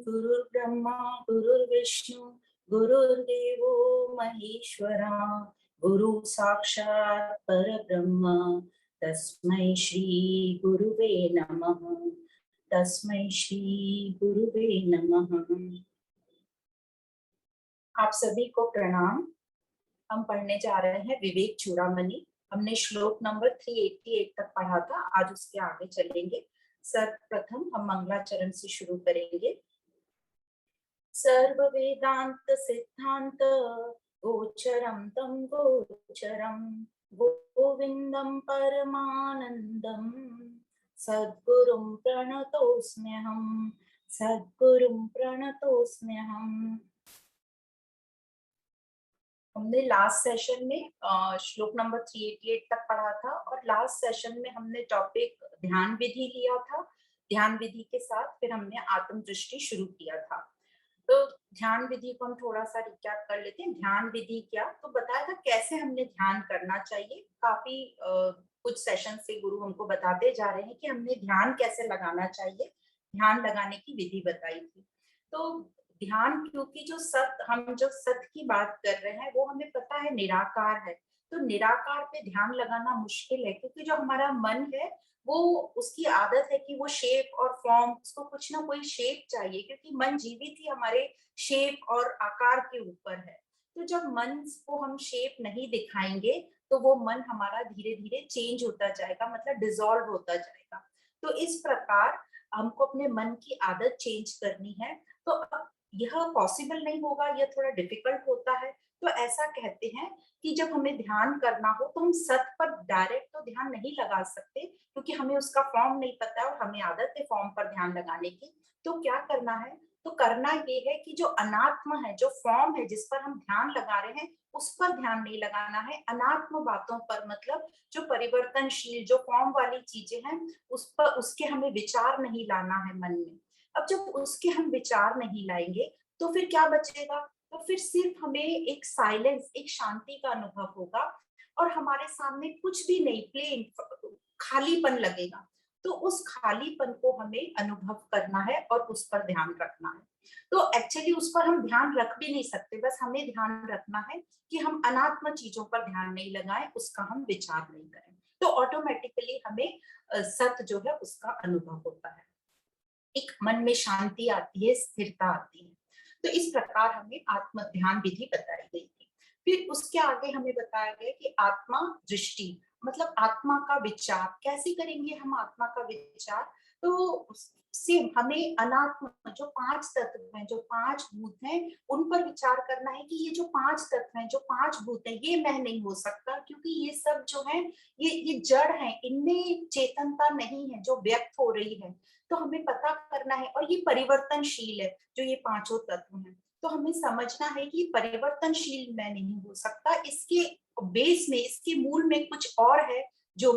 गुरुर्ब्रह्मा गुरुर्विष्णु गुरुर्देवो महेश्वरा गुरु साक्षात् परब्रह्म तस्मै श्री गुरुवे नमः। तस्मै श्री गुरुवे नमः। आप सभी को प्रणाम। हम पढ़ने जा रहे हैं विवेक चूड़ामणि। हमने श्लोक नंबर 388 तक पढ़ा था, आज उसके आगे चलेंगे। सर्वप्रथम हम मंगलाचरण से शुरू करेंगे। सर्व वेदांत सिद्धांत गोचरम तम गोचरम गोविंदम परमानंदम सद्गुरुं प्रणतोस्म्यहम् सद्गुरुं प्रणतोस्म्यहम्। हमने लास्ट सेशन में श्लोक नंबर 388 तक पढ़ा था और लास्ट सेशन में हमने टॉपिक ध्यान विधि लिया था। ध्यान विधि के साथ फिर हमने आत्म दृष्टि शुरू किया था। तो ध्यान विधि को हम थोड़ा सा रिकैप कर लेते हैं। ध्यान विधि क्या, तो बताया था कैसे हमने ध्यान करना चाहिए। काफी कुछ सेशन से गुरु हमको बताते जा रहे हैं कि हमने ध्यान कैसे लगाना चाहिए, ध्यान लगाने की विधि बताई थी। तो ध्यान, क्योंकि हम जो सत की बात कर रहे हैं वो हमें पता है निराकार है, तो निराकार पे ध्यान लगाना मुश्किल है, क्योंकि जो हमारा मन है वो, उसकी आदत है कि वो शेप और फॉर्म, उसको कुछ ना कोई शेप चाहिए, क्योंकि मन जीवित ही हमारे शेप और आकार के ऊपर है। तो जब मन को हम शेप नहीं दिखाएंगे तो वो मन हमारा धीरे धीरे चेंज होता जाएगा, मतलब डिसॉल्व होता जाएगा। तो इस प्रकार हमको अपने मन की आदत चेंज करनी है। तो अब यह पॉसिबल नहीं होगा, यह थोड़ा डिफिकल्ट होता है। तो ऐसा कहते हैं कि जब हमें ध्यान करना हो तो हम सत पर डायरेक्ट तो ध्यान नहीं लगा सकते, क्योंकि हमें उसका फॉर्म नहीं पता है और हमें आदत है फॉर्म पर ध्यान लगाने की। तो क्या करना है, तो करना ये है कि जो अनात्म है, जो फॉर्म है जिस पर हम ध्यान लगा रहे हैं, उस पर ध्यान नहीं लगाना है। अनात्म बातों पर, मतलब जो परिवर्तनशील, जो फॉर्म वाली चीजें हैं, उस पर, उसके हमें विचार नहीं लाना है मन में। अब जब उसके हम विचार नहीं लाएंगे तो फिर क्या बचेगा, तो फिर सिर्फ हमें एक साइलेंस, एक शांति का अनुभव होगा और हमारे सामने कुछ भी नहीं, प्लेन खालीपन लगेगा। तो उस खालीपन को हमें अनुभव करना है और उस पर ध्यान रखना है। तो एक्चुअली उस पर हम ध्यान रख भी नहीं सकते, बस हमें ध्यान रखना है कि हम अनात्म चीजों पर ध्यान नहीं लगाएं, उसका हम विचार नहीं करें। तो ऑटोमेटिकली हमें सत जो है उसका अनुभव होता है, एक मन में शांति आती है, स्थिरता आती है। तो इस प्रकार हमें आत्म ध्यान विधि बताई गई थी। फिर उसके आगे हमें बताया गया कि आत्मा दृष्टि, मतलब आत्मा का विचार कैसे करेंगे हम, आत्मा का विचार। तो से हमें अनात्म, जो पांच तत्व हैं, जो पांच भूत हैं, उन पर विचार करना है कि ये जो पांच तत्व हैं, जो पांच भूत हैं, ये मैं नहीं हो सकता, क्योंकि ये सब जो है ये जड़ है, इनमें चेतनता नहीं है जो व्यक्त हो रही है। तो हमें पता करना है, और ये परिवर्तनशील है, जो ये पांचों तत्व हैं। तो हमें समझना है कि परिवर्तनशील मैं नहीं हो सकता, इसके बेस में, इसके मूल में कुछ और है जो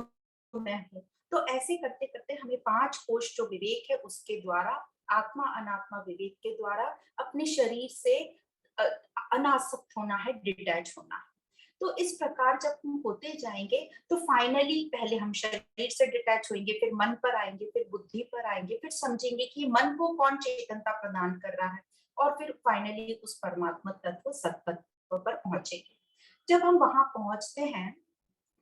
मैं हूँ। तो ऐसे करते करते हमें पांच कोश जो विवेक है उसके द्वारा, आत्मा अनात्मा विवेक के द्वारा अपने शरीर से अनासक्त होना है, डिटैच होना है। तो इस प्रकार जब हम होते जाएंगे तो फाइनली पहले हम शरीर से डिटैच होंगे, फिर मन पर आएंगे, फिर बुद्धि पर आएंगे, फिर समझेंगे कि मन को कौन चेतनता प्रदान कर रहा है, और फिर फाइनली उस परमात्मा तत्व सत्तत्व पर पहुंचेंगे। जब हम वहां पहुंचते हैं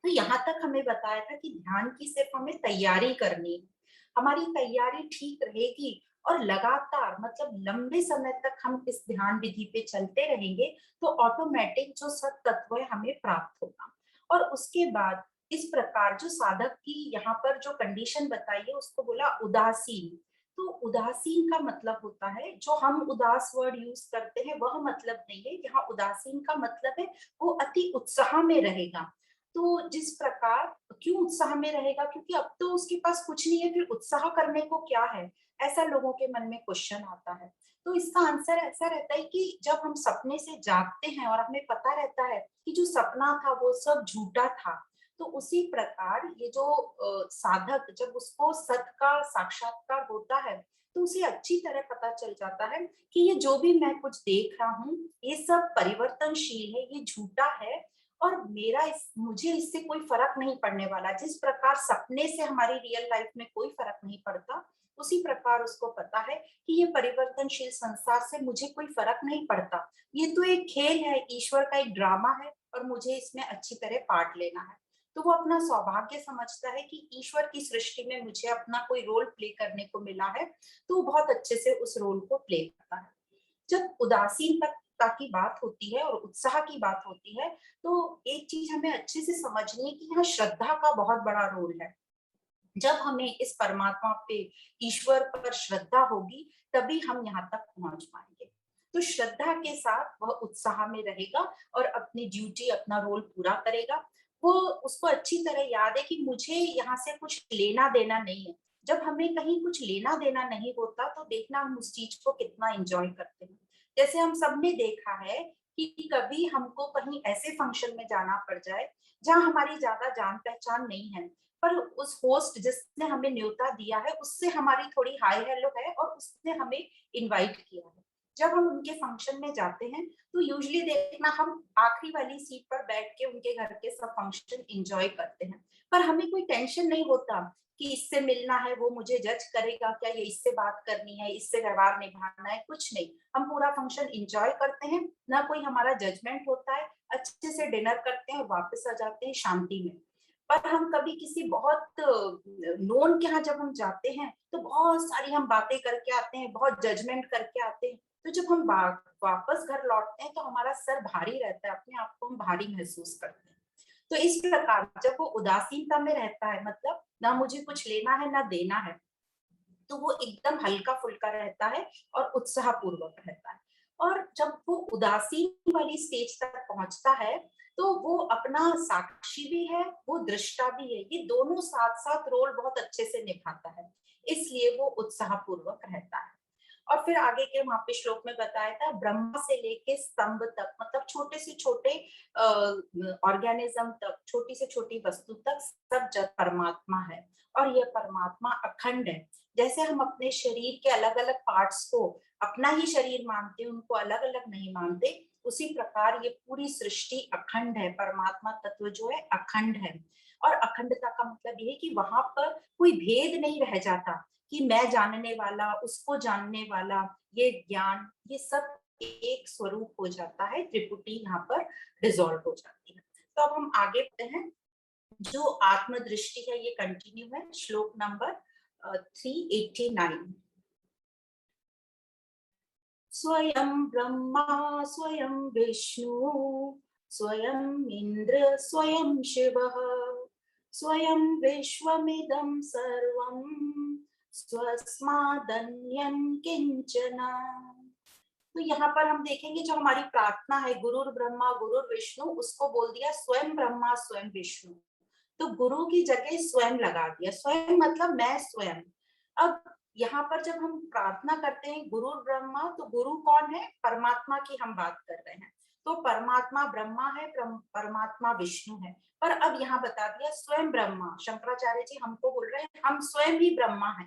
तो यहाँ तक हमें बताया था कि ध्यान की सिर्फ हमें तैयारी करनी है। हमारी तैयारी ठीक रहेगी और लगातार, मतलब लंबे समय तक हम इस ध्यान विधि पे चलते रहेंगे तो ऑटोमेटिक जो सत तत्व है हमें प्राप्त होगा। और उसके बाद इस प्रकार जो साधक की यहाँ पर जो कंडीशन बताई है उसको बोला उदासीन। तो उदासीन का मतलब होता है, जो हम उदास वर्ड यूज करते हैं वह मतलब नहीं है यहाँ। उदासीन का मतलब है वो अति उत्साह में रहेगा। तो जिस प्रकार, क्यों उत्साह में रहेगा, क्योंकि अब तो उसके पास कुछ नहीं है, फिर उत्साह करने को क्या है, ऐसा लोगों के मन में क्वेश्चन आता है। तो इसका आंसर ऐसा रहता है कि जब हम सपने से जागते हैं और हमें पता रहता है कि जो सपना था वो सब झूठा था, तो उसी प्रकार ये जो साधक, जब उसको सत का साक्षात्कार होता है तो उसे अच्छी तरह पता चल जाता है कि ये जो भी मैं कुछ देख रहा हूँ ये सब परिवर्तनशील है, ये झूठा है, और मुझे इससे कोई फर्क नहीं पड़ने वाला। जिस प्रकार सपने से हमारी रियल लाइफ में कोई फर्क नहीं पड़ता, उसी प्रकार उसको पता है कि ये परिवर्तनशील संसार से मुझे कोई फर्क नहीं पड़ता, ये तो एक खेल है, ईश्वर का एक ड्रामा है और मुझे इसमें अच्छी तरह पार्ट लेना है। तो वो अपना सौभाग्य समझता है कि ईश्वर की सृष्टि में मुझे अपना कोई रोल प्ले करने को मिला है, तो वो बहुत अच्छे से उस रोल को प्ले करता है। जब उदासीनता की बात होती है और उत्साह की बात होती है, तो एक चीज हमें अच्छे से समझनी है कि यहाँ श्रद्धा का बहुत बड़ा रोल है। जब हमें इस परमात्मा पे, ईश्वर पर श्रद्धा होगी, तभी हम यहाँ तक पहुंच पाएंगे। तो श्रद्धा के साथ वह उत्साह में रहेगा और अपनी ड्यूटी, अपना रोल पूरा करेगा। वो, उसको अच्छी तरह याद है कि मुझे यहाँ से कुछ लेना देना नहीं है। जब हमें कहीं कुछ लेना देना नहीं होता, तो देखना हम उस चीज को कितना एंजॉय करते हैं। जैसे हम सबने देखा है कि कभी हमको कहीं ऐसे फंक्शन में जाना पड़ जाए जहाँ हमारी ज्यादा जान पहचान नहीं है, पर उस होस्ट जिसने हमें न्योता दिया है उससे हमारी थोड़ी हाय हेलो है और उसने हमें इनवाइट किया है। जब हम उनके फंक्शन में जाते हैं, तो यूजुअली देखना हम आखिरी वाली सीट पर बैठ के उनके घर के सब फंक्शन एंजॉय करते हैं, पर हमें कोई टेंशन नहीं होता कि इससे मिलना है, वो मुझे जज करेगा क्या, ये इससे बात करनी है, इससे व्यवहार निभाना है, कुछ नहीं। हम पूरा फंक्शन एंजॉय करते हैं, ना कोई हमारा जजमेंट होता है, अच्छे से डिनर करते हैं और वापस आ जाते हैं शांति में। पर हम कभी किसी बहुत नोन के यहाँ जब हम जाते हैं, तो बहुत सारी हम बातें करके आते हैं, बहुत जजमेंट करके आते हैं। तो जब हम वापस घर लौटते हैं, तो हमारा सर भारी रहता है, अपने आप को हम भारी महसूस करते हैं। तो इस प्रकार जब वो उदासीनता में रहता है, मतलब ना मुझे कुछ लेना है ना देना है, तो वो एकदम हल्का फुल्का रहता है और उत्साह पूर्वक रहता है। और जब वो उदासीन वाली स्टेज तक पहुंचता है, तो वो अपना साक्षी भी है, वो दृष्टा भी है, ये दोनों साथ साथ रोल बहुत अच्छे से निभाता है, इसलिए वो उत्साह पूर्वक रहता है। और फिर आगे के वहां पे श्लोक में बताया था, ब्रह्मा से लेके स्तंभ तक, मतलब छोटे से छोटे ऑर्गेनिज्म तक, छोटी से छोटी वस्तु तक, सब जग परमात्मा है। और यह परमात्मा अखंड है। जैसे हम अपने शरीर के अलग अलग पार्ट्स को अपना ही शरीर मानते हैं, उनको अलग अलग नहीं मानते, उसी प्रकार ये पूरी सृष्टि अखंड है, परमात्मा तत्व जो है अखंड है। और अखंडता का मतलब ये है कि वहां पर कोई भेद नहीं रह जाता कि मैं जानने वाला, उसको जानने वाला, ये ज्ञान, ये सब एक स्वरूप हो जाता है, त्रिपुटी यहाँ पर डिसॉल्व हो जाती है। तो अब हम आगे बढ़ते हैं। जो आत्मदृष्टि है ये कंटिन्यू है, श्लोक नंबर 389। स्वयं ब्रह्मा स्वयं विष्णु स्वयं इंद्र स्वयं शिवः स्वयं विश्वमिदं सर्वं स्वस्मादन्यं किंचन। तो यहाँ पर हम देखेंगे जो हमारी प्रार्थना है, गुरुर ब्रह्मा गुरुर विष्णु, उसको बोल दिया स्वयं ब्रह्मा स्वयं विष्णु। तो गुरु की जगह स्वयं लगा दिया, स्वयं मतलब मैं स्वयं। अब यहाँ पर जब हम प्रार्थना करते हैं गुरु ब्रह्मा, तो गुरु कौन है, परमात्मा की हम बात कर रहे हैं। तो परमात्मा ब्रह्मा है, परमात्मा विष्णु है। पर अब यहाँ बता दिया स्वयं ब्रह्मा, शंकराचार्य जी हमको बोल रहे हैं हम स्वयं ही ब्रह्मा है।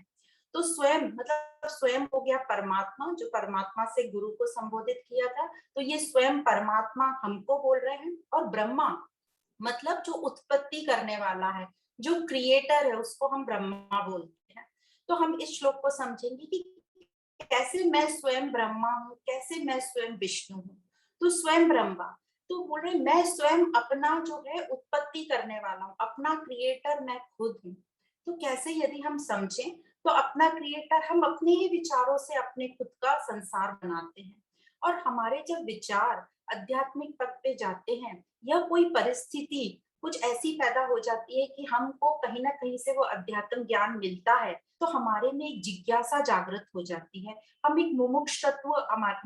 तो स्वयं मतलब स्वयं हो गया परमात्मा, जो परमात्मा से गुरु को संबोधित किया था, तो ये स्वयं परमात्मा हमको बोल रहे हैं। और ब्रह्मा मतलब जो उत्पत्ति करने वाला है, जो क्रिएटर है, उसको हम ब्रह्मा बोलते हैं। तो हम इस श्लोक को समझेंगे कि कैसे मैं स्वयं ब्रह्मा हूँ, कैसे मैं स्वयं विष्णु हूँ। तो स्वयं ब्रह्मा, तो बोल रहे मैं स्वयं अपना जो है उत्पत्ति करने वाला हूँ, अपना क्रिएटर मैं खुद हूँ। तो कैसे यदि हम समझें, तो अपना क्रिएटर हम अपने ही विचारों से अपने खुद का संसार बनाते हैं। और हमारे जब विचार आध्यात्मिक पथ पे जाते हैं, या कोई परिस्थिति कुछ ऐसी पैदा हो जाती है कि हमको कहीं ना कहीं से वो अध्यात्म ज्ञान मिलता है, तो हमारे में एक जिज्ञासा जागृत हो जाती है। हम एक मुमुक्ष तत्व,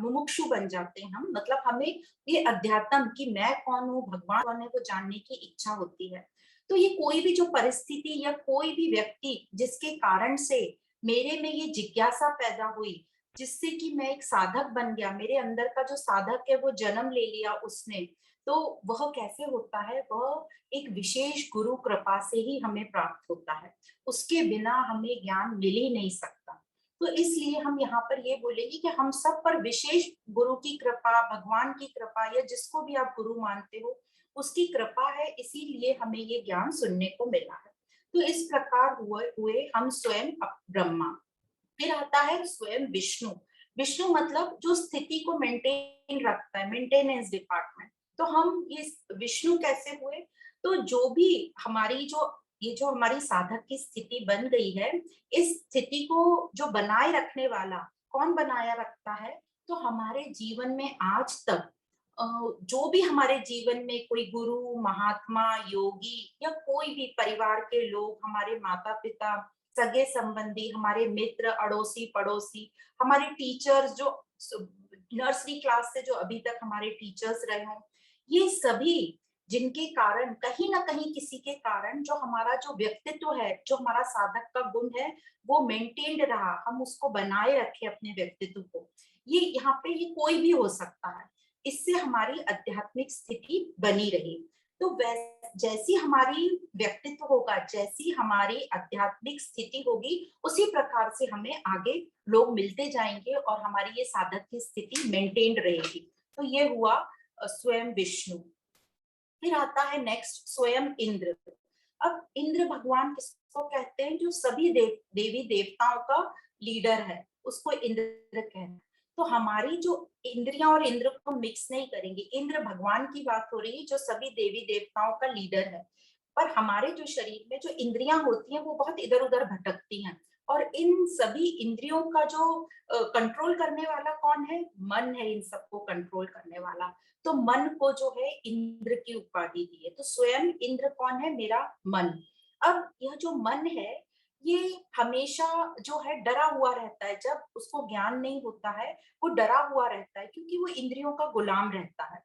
मुमुक्षु बन जाते हैं हम, मतलब हमें ये अध्यात्म कि मैं कौन हूँ, भगवान कौन है, वो जानने की इच्छा होती है। तो ये कोई भी जो परिस्थिति या कोई भी व्यक्ति जिसके कारण से मेरे में ये जिज्ञासा पैदा हुई, जिससे कि मैं एक साधक बन गया, मेरे अंदर का जो साधक है वो जन्म ले लिया उसने, तो वह कैसे होता है, वह एक विशेष गुरु कृपा से ही हमें प्राप्त होता है। उसके बिना हमें ज्ञान मिल ही नहीं सकता। तो इसलिए हम यहाँ पर ये बोलेंगे कि हम सब पर विशेष गुरु की कृपा, भगवान की कृपा, या जिसको भी आप गुरु मानते हो उसकी कृपा है, इसीलिए हमें ये ज्ञान सुनने को मिला है। तो इस प्रकार हुए हम स्वयं ब्रह्मा। फिर आता है स्वयं विष्णु। विष्णु मतलब जो स्थिति को मेंटेन रखता है, मेंटेनेंस डिपार्टमेंट। तो हम ये विष्णु कैसे हुए? तो जो भी हमारी जो ये जो हमारी साधक की स्थिति बन गई है, इस स्थिति को जो बनाए रखने वाला कौन बनाया रखता है? तो हमारे जीवन में आज तक जो भी हमारे जीवन में कोई गुरु, महात्मा, योगी या कोई भी परिवार के लोग, हमारे माता पिता, सगे संबंधी, हमारे मित्र, अड़ोसी पड़ोसी, हमारे टीचर्स जो नर्सरी क्लास से जो अभी तक हमारे टीचर्स रहे हों, ये सभी जिनके कारण कहीं ना कहीं किसी के कारण जो हमारा जो व्यक्तित्व है, जो हमारा साधक का गुण है, वो मेंटेन्ड रहा, हम उसको बनाए रखे अपने व्यक्तित्व को। ये यहाँ पे ये कोई भी हो सकता है, इससे हमारी आध्यात्मिक स्थिति बनी रही। तो जैसी हमारी व्यक्तित्व होगा, जैसी हमारी आध्यात्मिक स्थिति होगी, उसी प्रकार से हमें आगे लोग मिलते जाएंगे और हमारी ये साधक की स्थिति मेंटेन रहेगी। तो ये हुआ स्वयं विष्णु। फिर आता है नेक्स्ट स्वयं इंद्र। अब इंद्र भगवान किसको कहते हैं? जो सभी देवी देवताओं का लीडर है, उसको इंद्र कहते हैं। तो हमारी जो इंद्रियां और इंद्र को मिक्स नहीं करेंगे, इंद्र भगवान की बात हो रही है जो सभी देवी देवताओं का लीडर है। पर हमारे जो शरीर में जो इंद्रियां होती हैं वो बहुत इधर उधर भटकती हैं, और इन सभी इंद्रियों का जो कंट्रोल करने वाला कौन है? मन है, इन सबको कंट्रोल करने वाला। तो मन को जो है इंद्र की उपाधि दी है। तो स्वयं इंद्र कौन है? मेरा मन। अब यह जो मन है, ये हमेशा जो है डरा हुआ रहता है। जब उसको ज्ञान नहीं होता है, वो डरा हुआ रहता है, क्योंकि वो इंद्रियों का गुलाम रहता है,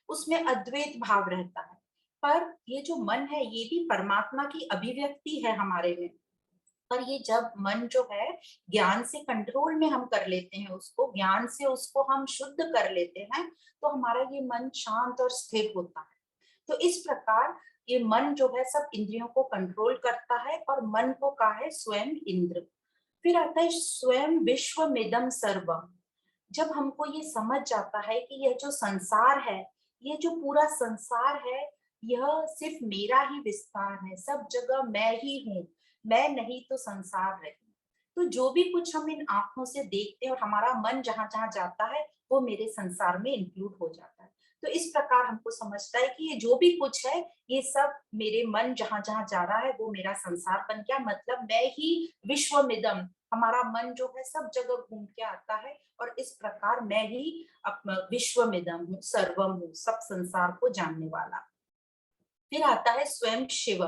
उसमें अद्वैत भाव रहता है। पर ये जो मन है, ये भी परमात्मा की अभिव्यक्ति है हमारे में। पर ये जब मन जो है ज्ञान से कंट्रोल में हम कर लेते हैं, उसको ज्ञान से उसको हम शुद्ध कर लेते हैं, तो हमारा ये मन शांत और स्थिर होता है। तो इस प्रकार ये मन जो है सब इंद्रियों को कंट्रोल करता है, और मन को कहा है स्वयं इंद्र। फिर आता है स्वयं विश्वमिदं सर्वम। जब हमको ये समझ जाता है कि यह जो संसार है, ये जो पूरा संसार है, यह सिर्फ मेरा ही विस्तार है, सब जगह मैं ही हूँ, मैं नहीं तो संसार रही। तो जो भी कुछ हम इन आंखों से देखते हैं और हमारा मन जहां जहां जाता है, वो मेरे संसार में इंक्लूड हो जाता है। तो इस प्रकार हमको समझता है कि ये जो भी कुछ है, ये सब मेरे मन जहां जहां जा रहा है वो मेरा संसार बन गया। मतलब मैं ही विश्वमिदम, हमारा मन जो है सब जगह घूम के आता है, और इस प्रकार मैं ही विश्वमिदम हूँ, सर्वम हूँ, सब संसार को जानने वाला। फिर आता है स्वयं शिव।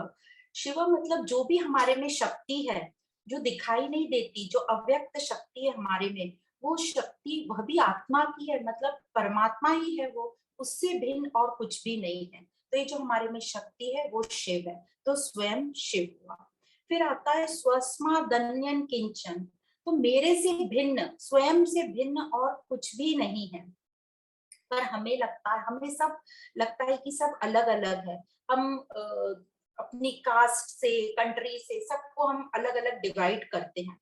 शिव मतलब जो भी हमारे में शक्ति है, जो दिखाई नहीं देती, जो अव्यक्त शक्ति है हमारे में, वो शक्ति वह भी आत्मा की है, मतलब परमात्मा ही है वो, उससे भिन्न और कुछ भी नहीं है। तो ये जो हमारे में शक्ति है वो शिव है। तो स्वयं शिव हुआ। फिर आता है स्वस्मा दन्यन किंचन। तो मेरे से भिन्न, स्वयं से भिन्न और कुछ भी नहीं है। पर हमें लगता है, हमें सब लगता है कि सब अलग अलग है। हम अपनी कास्ट से, कंट्री से, सबको हम अलग अलग डिवाइड करते हैं।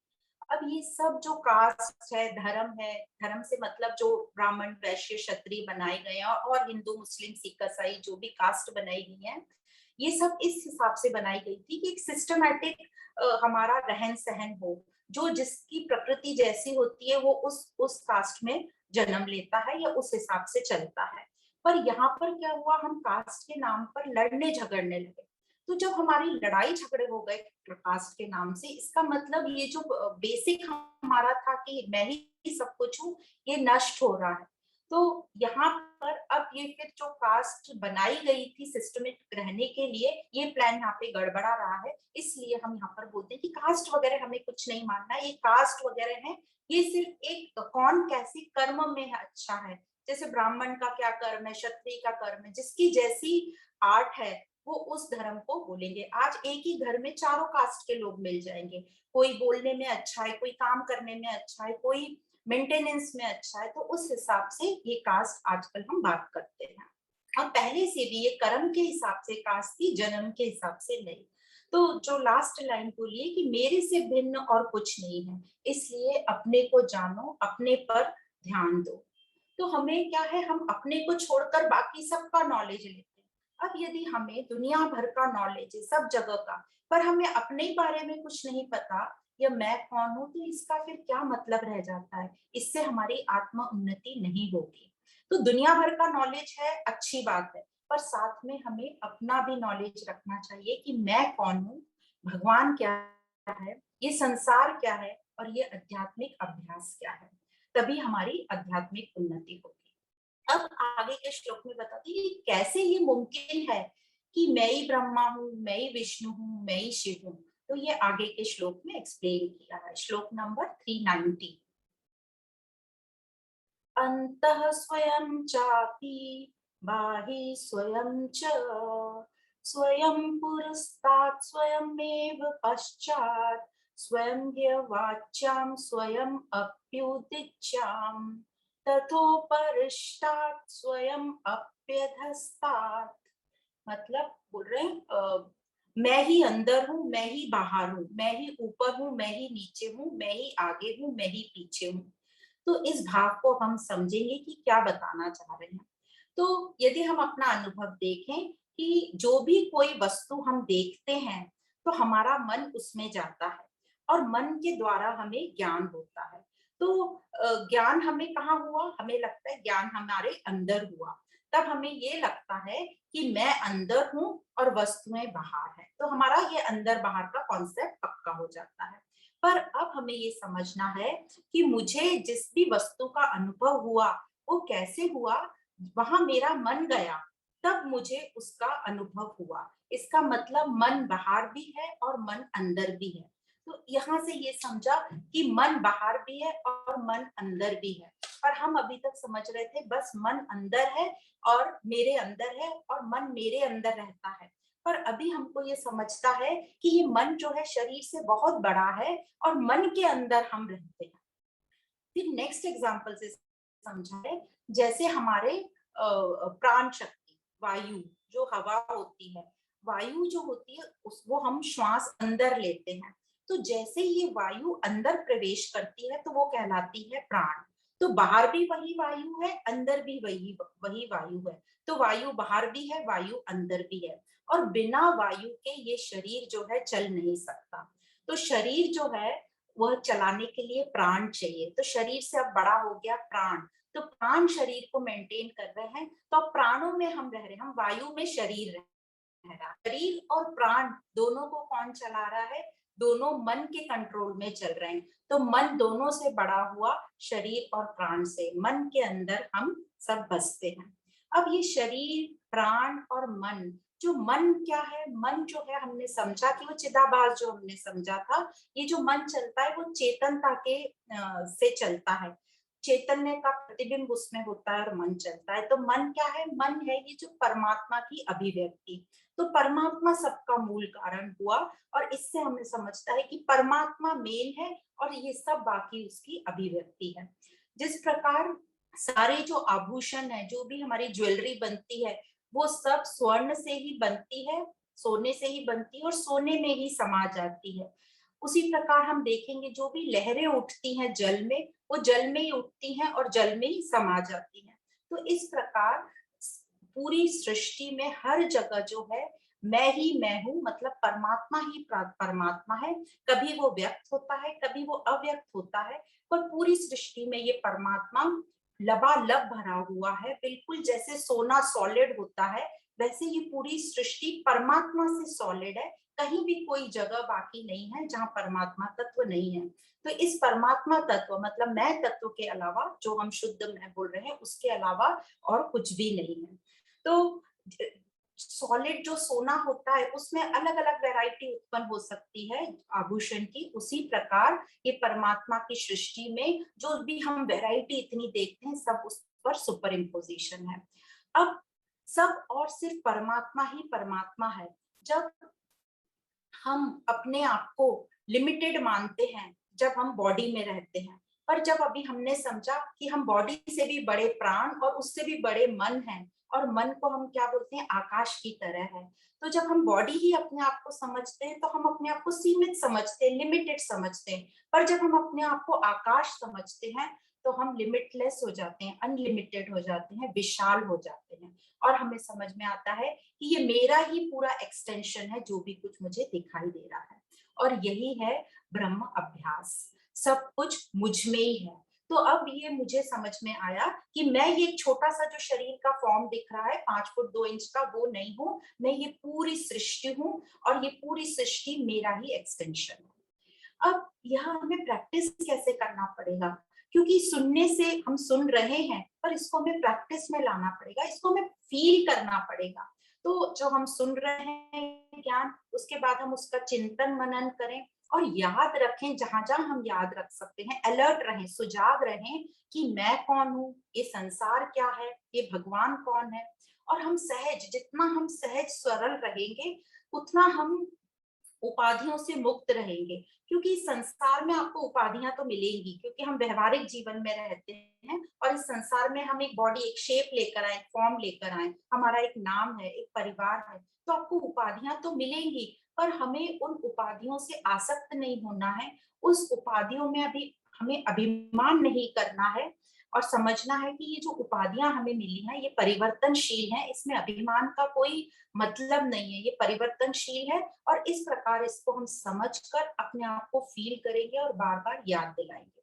अब ये सब जो कास्ट है, धर्म है, धर्म से मतलब जो ब्राह्मण, वैश्य, क्षत्रिय बनाए गए हैं, और हिंदू, मुस्लिम, सिख, ईसाई जो भी कास्ट बनाई गई है, ये सब इस हिसाब से बनाई गई थी कि एक सिस्टमैटिक हमारा रहन सहन हो, जो जिसकी प्रकृति जैसी होती है वो उस कास्ट में जन्म लेता है या उस हिसाब से चलता है। पर यहाँ पर क्या हुआ, हम कास्ट के नाम पर लड़ने झगड़ने लगे। तो जब हमारी लड़ाई झगड़े हो गए कास्ट के नाम से, इसका मतलब ये जो बेसिक हमारा था कि मैं ही सब कुछ हूँ, ये नष्ट हो रहा है। तो यहाँ पर अब ये फिर जो कास्ट बनाई गई थी सिस्टमेटिक रहने के लिए, ये प्लान यहाँ पे गड़बड़ा रहा है। इसलिए हम यहाँ पर बोलते हैं कि कास्ट वगैरह हमें कुछ नहीं मानना, ये कास्ट वगैरह है, ये सिर्फ एक कौन कैसे कर्म में है अच्छा है। जैसे ब्राह्मण का क्या कर्म है, क्षत्रिय का कर्म है, जिसकी जैसी आर्ट है वो उस धर्म को बोलेंगे। आज एक ही घर में चारों कास्ट के लोग मिल जाएंगे, कोई बोलने में अच्छा है, कोई काम करने में अच्छा है, कोई मेंटेनेंस में अच्छा है। तो उस हिसाब से ये कास्ट आजकल हम बात करते हैं, और पहले से भी ये कर्म के हिसाब से कास्ट थी, जन्म के हिसाब से नहीं। तो जो लास्ट लाइन बोलिए कि मेरे से भिन्न और कुछ नहीं है, इसलिए अपने को जानो, अपने पर ध्यान दो। तो हमें क्या है, हम अपने को छोड़कर बाकी सबका नॉलेज लेते हैं। अब यदि हमें दुनिया भर का नॉलेज है सब जगह का, पर हमें अपने बारे में कुछ नहीं पता, या मैं कौन हूँ, तो इसका फिर क्या मतलब रह जाता है? इससे हमारी आत्म उन्नति नहीं होगी। तो दुनिया भर का नॉलेज है, अच्छी बात है, पर साथ में हमें अपना भी नॉलेज रखना चाहिए कि मैं कौन हूँ, भगवान क्या है, ये संसार क्या है और ये आध्यात्मिक अभ्यास क्या है। तभी हमारी आध्यात्मिक उन्नति होगी। अब आगे के श्लोक में बताती है कि कैसे ये मुमकिन है कि मैं ही ब्रह्मा हूँ, मैं ही विष्णु हूँ, मैं ही शिव हूँ। तो ये आगे के श्लोक में एक्सप्लेन किया है। श्लोक नंबर 390। अंतः स्वयं चापि बाहि स्वयं च, स्वयं पुरस्तात् स्वयमेव पश्चात्, स्वयं वाच्यां स्वयं अप्युदिच्याम्, तथोपरिष्टात् स्वयं अप्यधस्तात्। मतलब बोल रहे हैं मैं ही अंदर हूँ, मैं ही बाहर हूँ, मैं ही ऊपर हूँ, मैं ही नीचे हूँ, मैं ही आगे हूँ, मैं ही पीछे हूँ। तो इस भाव को हम समझेंगे कि क्या बताना चाह रहे हैं। तो यदि हम अपना अनुभव देखें कि जो भी कोई वस्तु हम देखते हैं, तो हमारा मन उसमें जाता है और मन के द्वारा हमें ज्ञान होता है। तो ज्ञान हमें कहाँ हुआ? हमें लगता है ज्ञान हमारे अंदर हुआ। तब हमें ये लगता है कि मैं अंदर हूँ और वस्तुएं बाहर हैं। तो हमारा ये अंदर बाहर का कॉन्सेप्ट पक्का हो जाता है। पर अब हमें ये समझना है कि मुझे जिस भी वस्तु का अनुभव हुआ, वो कैसे हुआ? वहां मेरा मन गया, तब मुझे उसका अनुभव हुआ। इसका मतलब मन बाहर भी है और मन अंदर भी है। तो यहाँ से ये समझा कि मन बाहर भी है और मन अंदर भी है। और हम अभी तक समझ रहे थे बस मन अंदर है और मेरे अंदर है और मन मेरे अंदर रहता है। पर अभी हमको ये समझता है कि ये मन जो है शरीर से बहुत बड़ा है और मन के अंदर हम रहते हैं। फिर नेक्स्ट एग्जांपल से समझा है, जैसे हमारे प्राण शक्ति वायु जो हवा होती है, वायु जो होती है उस वो हम श्वास अंदर लेते हैं। तो जैसे ये वायु अंदर प्रवेश करती है तो वो कहलाती है प्राण। तो बाहर भी वही वायु है, अंदर भी वही वही वायु है। तो वायु बाहर भी है, वायु अंदर भी है। और बिना वायु के ये शरीर जो है चल नहीं सकता। तो शरीर जो है वह चलाने के लिए प्राण चाहिए। तो शरीर से अब बड़ा हो गया प्राण। तो प्राण शरीर को मेंटेन कर रहे हैं। तो अब प्राणों में हम रह रहे हैं, हम वायु में शरीर रह रहा है। शरीर और प्राण दोनों को कौन चला रहा है? दोनों मन के कंट्रोल में चल रहे हैं। तो मन दोनों से बड़ा हुआ, शरीर और प्राण से। मन के अंदर हम सब बसते हैं। अब ये शरीर, प्राण और मन, जो मन क्या है? मन जो है हमने समझा कि वो चिदाभास, जो हमने समझा था। ये जो मन चलता है वो चेतनता के से चलता है। चैतन्य का प्रतिबिंब उसमें होता है और मन चलता है। तो मन क्या है? मन है ये जो परमात्मा की अभिव्यक्ति। तो परमात्मा सबका मूल कारण हुआ और इससे हमें समझता है कि परमात्मा मेन है और ये सब बाकी उसकी अभिव्यक्ति है। जिस प्रकार सारे जो आभूषण है, जो भी हमारी ज्वेलरी बनती है, वो सब स्वर्ण से ही बनती है, सोने से ही बनती है और सोने में ही समा जाती है। उसी प्रकार हम देखेंगे जो भी लहरें उठती हैं जल में, वो जल में ही उठती हैं और जल में ही समा जाती हैं। तो इस प्रकार पूरी सृष्टि में हर जगह जो है मैं हूँ, मतलब परमात्मा ही परमात्मा है। कभी वो व्यक्त होता है, कभी वो अव्यक्त होता है, पर पूरी सृष्टि में ये परमात्मा लबालब भरा हुआ है। बिल्कुल जैसे सोना सॉलिड होता है, वैसे ये पूरी सृष्टि परमात्मा से सॉलिड है। कहीं भी कोई जगह बाकी नहीं है जहाँ परमात्मा तत्व नहीं है। तो इस परमात्मा तत्व मतलब मैं तत्व के अलावा, जो हम शुद्ध मैं बोल रहे हैं, उसके अलावा और कुछ भी नहीं है। तो सॉलिड जो सोना होता है उसमें अलग अलग वैरायटी उत्पन्न हो सकती है आभूषण की। उसी प्रकार ये परमात्मा की सृष्टि में जो भी हम वैरायटी इतनी देखते हैं, सब उस पर सुपर इम्पोजिशन है। अब सब और सिर्फ परमात्मा ही परमात्मा है। जब हम अपने आप को लिमिटेड मानते हैं, जब हम बॉडी में रहते हैं, पर जब अभी हमने समझा कि हम बॉडी से भी बड़े प्राण और उससे भी बड़े मन हैं, और मन को हम क्या बोलते हैं? आकाश की तरह है। तो जब हम बॉडी ही अपने आप को समझते हैं तो हम अपने आप को सीमित समझते हैं, लिमिटेड समझते हैं। पर जब हम अपने आप को आकाश समझते हैं तो हम लिमिटलेस हो जाते हैं, अनलिमिटेड हो जाते हैं, विशाल हो जाते हैं। और हमें समझ में आता है कि ये मेरा ही पूरा एक्सटेंशन है, जो भी कुछ मुझे दिखाई दे रहा है। और यही है ब्रह्म अभ्यास। सब कुछ मुझ में ही है। तो अब ये मुझे समझ में आया कि मैं ये छोटा सा जो शरीर का फॉर्म दिख रहा है 5 फुट 2 इंच का, वो नहीं हूं, मैं ये पूरी सृष्टि हूँ और ये पूरी सृष्टि मेरा ही एक्सटेंशन है। अब यहाँ हमें प्रैक्टिस कैसे करना पड़ेगा, क्योंकि सुनने से हम सुन रहे हैं, पर इसको हमें प्रैक्टिस में लाना पड़ेगा, इसको हमें फील करना पड़ेगा। तो जो हम सुन रहे हैं ज्ञान, उसके बाद हम उसका चिंतन मनन करें और याद रखें जहां जहां हम याद रख सकते हैं, अलर्ट रहें, सुजाग रहें कि मैं कौन हूँ, ये संसार क्या है, ये भगवान कौन है। और हम सहज, जितना हम सहज सरल रहेंगे उतना हम उपाधियों से मुक्त रहेंगे, क्योंकि इस संसार में आपको उपाधियां तो मिलेंगी, क्योंकि हम व्यवहारिक जीवन में रहते हैं और इस संसार में हम एक बॉडी, एक शेप लेकर आए, फॉर्म लेकर आए, हमारा एक नाम है, एक परिवार है, तो आपको उपाधियां तो मिलेंगी, पर हमें उन उपाधियों से आसक्त नहीं होना है। उस उपाधियों में अभी हमें अभिमान नहीं करना है और समझना है कि ये जो उपाधियां हमें मिली हैं ये परिवर्तनशील हैं, इसमें अभिमान का कोई मतलब नहीं है, ये परिवर्तनशील है। और इस प्रकार इसको हम समझकर अपने आप को फील करेंगे और बार बार याद दिलाएंगे।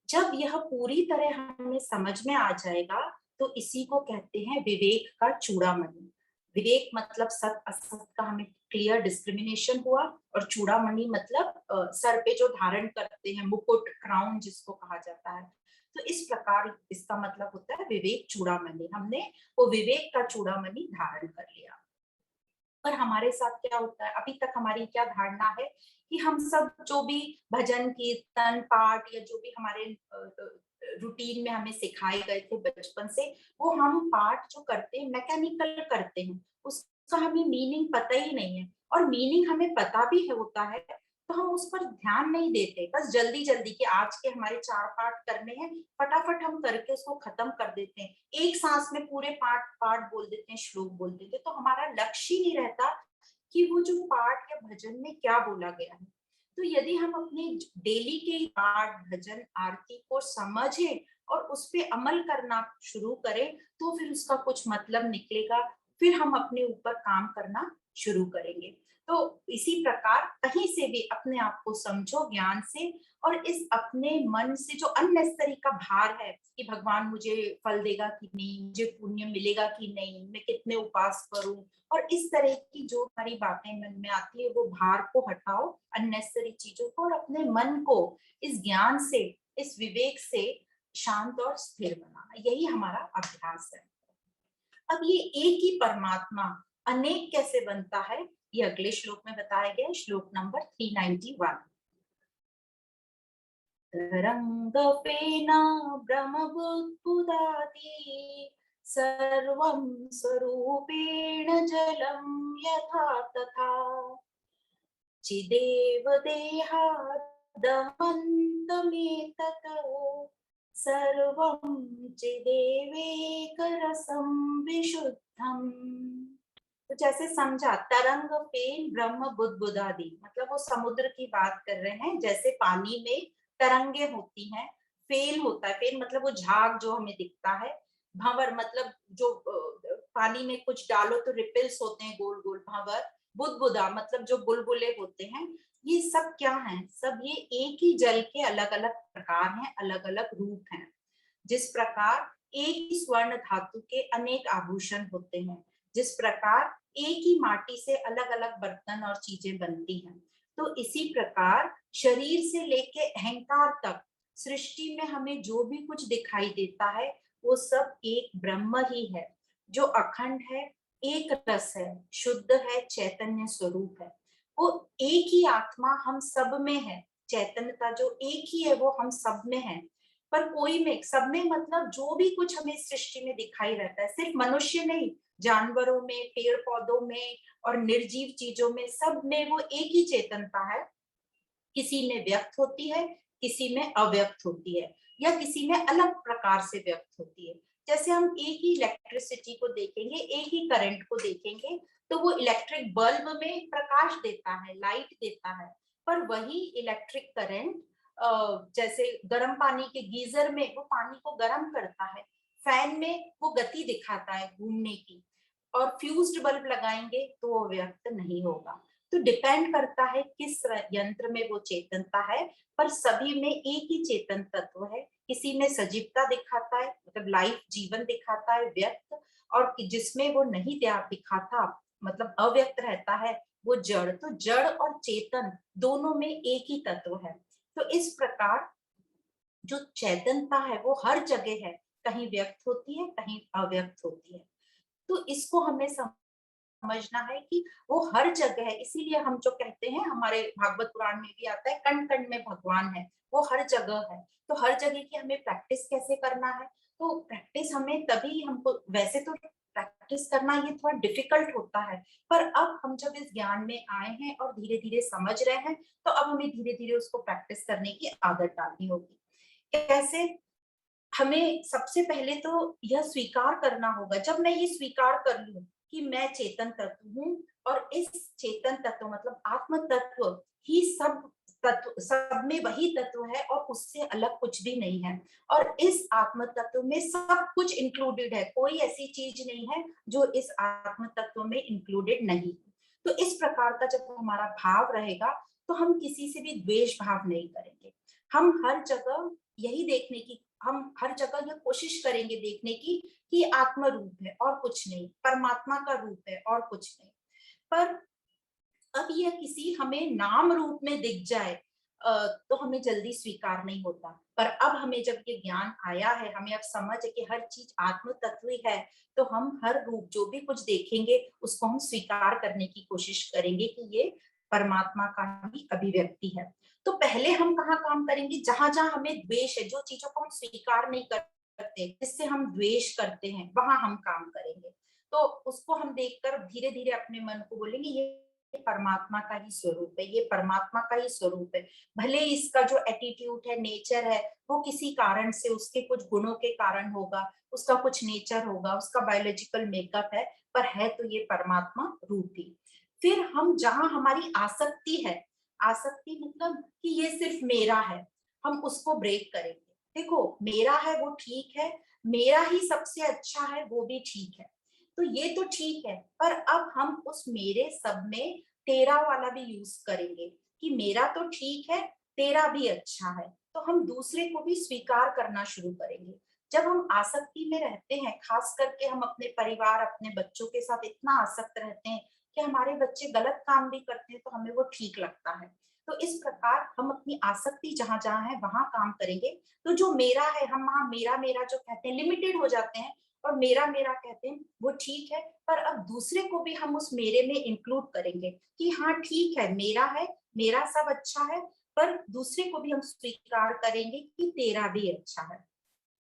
जब यह पूरी तरह हमें समझ में आ जाएगा तो इसी को कहते हैं विवेक का चूड़ामणि। विवेक मतलब सत असत का हमें क्लियर डिस्क्रिमिनेशन हुआ, और चूड़ामणि मतलब सर पे जो धारण करते हैं, मुकुट, क्राउन जिसको कहा जाता है। तो इस प्रकार इसका मतलब होता है विवेक चूड़ामणि, हमने वो विवेक का चूड़ामणि धारण कर लिया। पर हमारे साथ क्या होता है, अभी तक हमारी क्या धारणा है कि हम सब जो भी भजन कीर्तन पाठ या जो भी हमारे रूटीन में हमें सिखाए गए थे बचपन से, वो हम पाठ जो करते हैं मैकेनिकल करते हैं, उसका हमें मीनिंग पता ही नहीं है। और मीनिंग हमें पता भी है होता है तो हम उस पर ध्यान नहीं देते, बस जल्दी जल्दी कि आज के हमारे 4 पाठ करने हैं, फटाफट हम करके उसको खत्म कर देते हैं, एक सांस में पूरे पाठ पाठ बोल देते हैं, श्लोक बोल देते हैं, तो हमारा लक्ष्य ही नहीं रहता कि वो जो पाठ या भजन में क्या बोला गया है। तो यदि हम अपने डेली के पाठ भजन आरती को समझें और उस पे अमल करना शुरू करें तो फिर उसका कुछ मतलब निकलेगा, फिर हम अपने ऊपर काम करना शुरू करेंगे। तो इसी प्रकार कहीं से भी अपने आप को समझो ज्ञान से, और इस अपने मन से जो अननेसेसरी का भार है कि भगवान मुझे फल देगा कि नहीं, मुझे पुण्य मिलेगा कि नहीं, मैं कितने उपास करूं, और इस तरह की जो हमारी बातें मन में आती है वो भार को हटाओ, अननेसेसरी चीजों को, और अपने मन को इस ज्ञान से, इस विवेक से शांत और स्थिर बनाना, यही हमारा अभ्यास है। अब ये एक ही परमात्मा अनेक कैसे बनता है, ये अगले श्लोक में बताया गया, श्लोक नंबर 391। तरंगफेन ब्रह्मबुद्बुदाति सर्वं स्वरूपेण जलं यथा तथा चिदेव देहादमन्तमेतत् सर्वं चिदेवेकरसं विशुद्धम्। तो जैसे समझा, तरंग फेन ब्रह्म बुदबुदादि, मतलब वो समुद्र की बात कर रहे हैं, जैसे पानी में तरंगे होती हैं, फेन होता है, फेन मतलब वो झाग जो हमें दिखता है, भंवर मतलब जो पानी में कुछ डालो तो रिपल्स होते हैं गोल गोल, भंवर, बुदबुदा मतलब जो बुलबुले होते हैं, ये सब क्या है, सब ये एक ही जल के अलग अलग प्रकार हैं, अलग अलग रूप हैं। जिस प्रकार एक ही स्वर्ण धातु के अनेक आभूषण होते हैं, जिस प्रकार एक ही माटी से अलग अलग बर्तन और चीजें बनती हैं, तो इसी प्रकार शरीर से लेके अहंकार तक सृष्टि में हमें जो भी कुछ दिखाई देता है वो सब एक ब्रह्म ही है, जो अखंड है, एक रस है, शुद्ध है, चैतन्य स्वरूप है। वो एक ही आत्मा हम सब में है, चैतन्यता जो एक ही है वो हम सब में है, पर कोई में, सब में मतलब जो भी कुछ हमें सृष्टि में दिखाई रहता है, सिर्फ मनुष्य नहीं, जानवरों में, पेड़ पौधों में और निर्जीव चीजों में, सब में वो एक ही चेतनता है। किसी में व्यक्त होती है, किसी में अव्यक्त होती है, या किसी में अलग प्रकार से व्यक्त होती है। जैसे हम एक ही इलेक्ट्रिसिटी को देखेंगे, एक ही करंट को देखेंगे, तो वो इलेक्ट्रिक बल्ब में प्रकाश देता है, लाइट देता है, पर वही इलेक्ट्रिक करंट जैसे गर्म पानी के गीजर में वो पानी को गर्म करता है, फैन में वो गति दिखाता है घूमने की, और फ्यूज्ड बल्ब लगाएंगे तो वो व्यक्त नहीं होगा। तो डिपेंड करता है किस यंत्र में वो चेतनता है, पर सभी में एक ही चेतन तत्व है। किसी में सजीवता दिखाता है, मतलब लाइफ जीवन दिखाता है व्यक्त, और जिसमें वो नहीं दिखाता, मतलब अव्यक्त रहता है, वो जड़। तो जड़ और चेतन दोनों में एक ही तत्व है। तो इस प्रकार जो चेतनता है वो हर जगह है, कहीं व्यक्त होती है, कहीं अव्यक्त होती है। तो इसको हमें समझना है कि वो हर जगह है। इसीलिए हम जो कहते हैं, हमारे भागवत पुराण में भी आता है, कण कण में भगवान है, वो हर जगह है। तो हर जगह की हमें प्रैक्टिस कैसे करना है? तो प्रैक्टिस हमें तभी, हमको वैसे तो प्रैक्टिस करना ये थोड़ा डिफिकल्ट होता है, पर अब हम जब इस ज्ञान में आए हैं और धीरे धीरे समझ रहे हैं, तो अब हमें धीरे धीरे उसको प्रैक्टिस करने की आदत डालनी होगी। कैसे? हमें सबसे पहले तो यह स्वीकार करना होगा, जब मैं ये स्वीकार कर लूं कि मैं चेतन तत्व हूँ, और इस चेतन तत्व मतलब आत्म तत्व ही सब तत्व, सब में वही तत्व है और उससे अलग कुछ भी नहीं है, और इस आत्म तत्व में सब कुछ इंक्लूडेड है, कोई ऐसी चीज नहीं है जो इस आत्म तत्व में इंक्लूडेड नहीं। तो इस प्रकार का जब हमारा भाव रहेगा, तो हम किसी से भी द्वेष भाव नहीं करेंगे। हम हर जगह यही देखने की, हम हर जगह ये कोशिश करेंगे देखने की कि आत्म रूप है और कुछ नहीं, परमात्मा का रूप है और कुछ नहीं। पर अब यह किसी हमें नाम रूप में दिख जाए, तो हमें जल्दी स्वीकार नहीं होता। पर अब हमें जब ये ज्ञान आया है, हमें अब समझ है कि हर चीज आत्म तत्व ही है, तो हम हर रूप जो भी कुछ देखेंगे उसको हम स्वीकार करने की कोशिश करेंगे कि ये परमात्मा का ही अभिव्यक्ति है। तो पहले हम कहाँ काम करेंगे? जहां जहां हमें द्वेष है, जो चीजों को हम स्वीकार नहीं करते, जिससे हम द्वेष करते हैं, वहां हम काम करेंगे। तो उसको हम देखकर धीरे धीरे अपने मन को बोलेंगे, ये परमात्मा का ही स्वरूप है, ये परमात्मा का ही स्वरूप है। भले इसका जो एटीट्यूड है, नेचर है, वो किसी कारण से, उसके कुछ गुणों के कारण होगा, उसका कुछ नेचर होगा, उसका बायोलॉजिकल मेकअप है, पर है तो ये परमात्मा रूप ही। फिर हम जहां हमारी आसक्ति है, आसक्ति मतलब कि ये सिर्फ मेरा है, हम उसको ब्रेक करेंगे। देखो, मेरा है वो ठीक है, मेरा ही सबसे अच्छा है वो भी ठीक है, तो ये तो ठीक है, पर अब हम उस मेरे सब में तेरा वाला भी यूज करेंगे कि मेरा तो ठीक है, तेरा भी अच्छा है। तो हम दूसरे को भी स्वीकार करना शुरू करेंगे। जब हम आसक्ति में रहते हैं, खास करके हम अपने परिवार, अपने बच्चों के साथ इतना आसक्त रहते हैं कि हमारे बच्चे गलत काम भी करते हैं तो हमें वो ठीक लगता है। तो इस प्रकार हम अपनी आसक्ति जहां जहां है वहां काम करेंगे। तो जो मेरा है, हम वहां मेरा मेरा जो कहते हैं लिमिटेड हो जाते हैं, और मेरा मेरा कहते हैं वो ठीक है, पर अब दूसरे को भी हम उस मेरे में इंक्लूड करेंगे कि हाँ ठीक है, मेरा सब अच्छा है, पर दूसरे को भी हम स्वीकार करेंगे कि तेरा भी अच्छा है।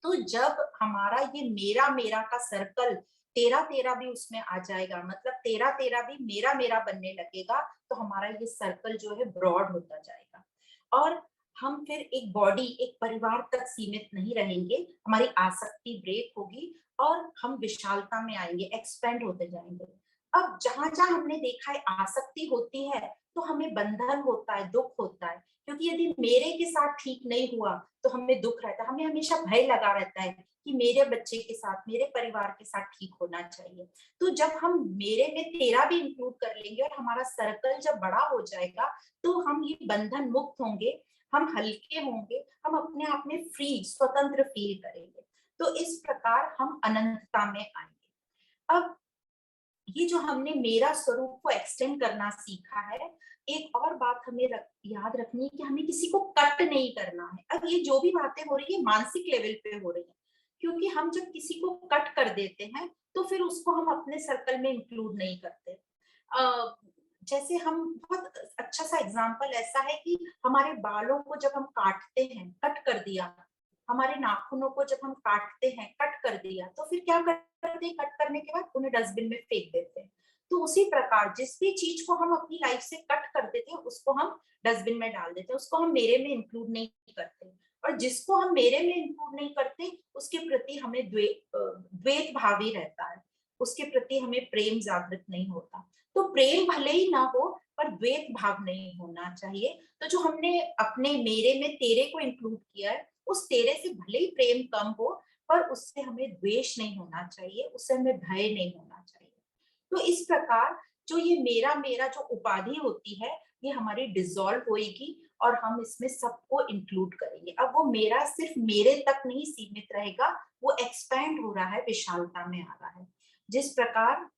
तो जब हमारा ये मेरा मेरा का सर्कल, तेरा तेरा भी उसमें आ जाएगा, मतलब तेरा तेरा भी मेरा मेरा बनने लगेगा, तो हमारा ये सर्कल जो है ब्रॉड होता जाएगा। और हम फिर एक बॉडी, एक परिवार तक सीमित नहीं रहेंगे, हमारी आसक्ति ब्रेक होगी और हम विशालता में आएंगे, एक्सपेंड होते जाएंगे। अब जहां जहां हमने देखा है आसक्ति होती है, तो हमें बंधन होता है, दुख होता है, क्योंकि यदि मेरे के साथ ठीक नहीं हुआ तो हमें दुख रहता है, हमें हमेशा भय लगा रहता है कि मेरे बच्चे के साथ, मेरे परिवार के साथ ठीक होना चाहिए। तो जब हम मेरे में तेरा भी इंक्लूड कर लेंगे और हमारा सर्कल जब बड़ा हो जाएगा, तो हम ये बंधन मुक्त होंगे, हम हल्के होंगे, हम अपने आप में फ्री, स्वतंत्र फील करेंगे। तो इस प्रकार हम अनंतता में आएंगे। अब ये जो हमने मेरा स्वरूप को एक्सटेंड करना सीखा है, एक और बात हमें याद रखनी है कि हमें किसी को कट नहीं करना है। अब ये जो भी बातें हो रही है मानसिक लेवल पे हो रही है, क्योंकि हम जब किसी को कट कर देते हैं तो फिर उसको हम अपने सर्कल में इंक्लूड नहीं करते। जैसे हम, बहुत अच्छा सा एग्जाम्पल ऐसा है कि हमारे बालों को जब हम काटते हैं, कट कर दिया, हमारे नाखूनों को जब हम काटते हैं, कट कर दिया, तो फिर क्या करते हैं? कट करने के बाद उन्हें डस्टबिन में फेंक देते हैं। तो उसी प्रकार जिस भी चीज को हम अपनी लाइफ से कट कर देते हैं उसको हम डस्टबिन में डाल देते हैं, उसको हम मेरे में इंक्लूड नहीं करते। और जिसको हम मेरे में इंक्लूड नहीं करते, उसके प्रति हमें द्वेष भाव ही रहता है, उसके प्रति हमें प्रेम जागृत नहीं होता। तो प्रेम भले ही ना हो, पर द्वेष भाव नहीं होना चाहिए। तो जो हमने अपने मेरे में तेरे को इंक्लूड किया है, उस तेरे से भले ही प्रेम कम हो, पर उससे हमें द्वेष नहीं होना चाहिए, उससे हमें भय नहीं होना चाहिए। तो इस प्रकार जो ये मेरा मेरा जो उपाधि होती है ये हमारी डिसॉल्व होएगी और हम इसमें सबको इंक्लूड करेंगे। अब वो मेरा सिर्फ मेरे तक नहीं सीमित रहेगा, वो एक्सपैंड हो रहा है, विशालता में आ रहा है। जिस प्रकार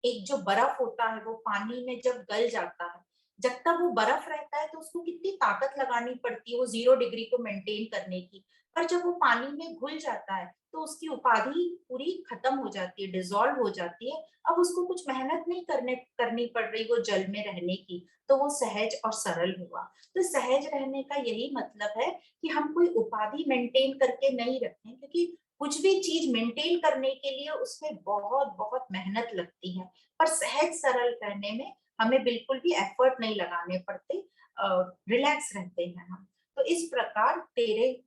एक जो बर्फ होता है वो पानी में जब गल जाता है, जब तक वो बर्फ रहता है तो उसको कितनी ताकत लगानी पड़ती है वो 0 डिग्री को मेंटेन करने की। पर जब वो पानी में घुल जाता है तो उसकी उपाधि पूरी खत्म हो जाती है, डिसॉल्व हो जाती है। अब उसको कुछ मेहनत नहीं करनी पड़ रही वो जल में रहने की, तो वो सहज और सरल हुआ। तो सहज रहने का यही मतलब है कि हम कोई उपाधि मेंटेन करके नहीं रखें, क्योंकि कुछ भी चीज मेंटेन करने के लिए उसमें बहुत बहुत मेहनत लगती है। पर सहज सरल रहने में हमें बिल्कुल भी एफर्ट नहीं लगाने पड़ते, रिलैक्स रहते हैं हम। तो इस प्रकार तेरे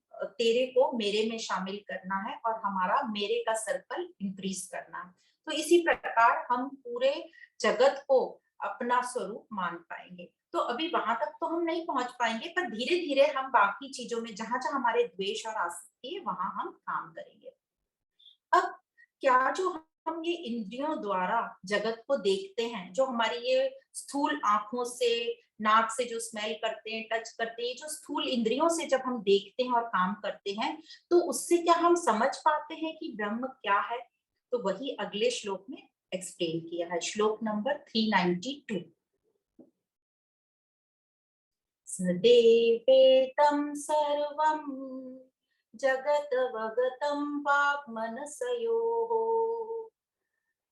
को मेरे में शामिल करना है और हमारा मेरे का सर्कल इंक्रीज करना है। तो इसी प्रकार हम पूरे जगत को अपना स्वरूप मान पाएंगे। तो अभी वहां तक तो हम नहीं पहुंच पाएंगे, पर धीरे धीरे हम बाकी चीजों में जहां जहां हमारे द्वेष और आसक्ति है वहां हम काम करेंगे। अब क्या जो हम ये इंद्रियों द्वारा जगत को देखते हैं, जो हमारी ये स्थूल आंखों से, नाक से जो स्मेल करते हैं, टच करते हैं, जो स्थूल इंद्रियों से जब हम देखते हैं और काम करते हैं, तो उससे क्या हम समझ पाते हैं कि ब्रह्म क्या है? तो वही अगले श्लोक में एक्सप्लेन किया है, श्लोक नंबर 392। सदेवेतं सर्वं जगद्वगतं वाग्मनसयोः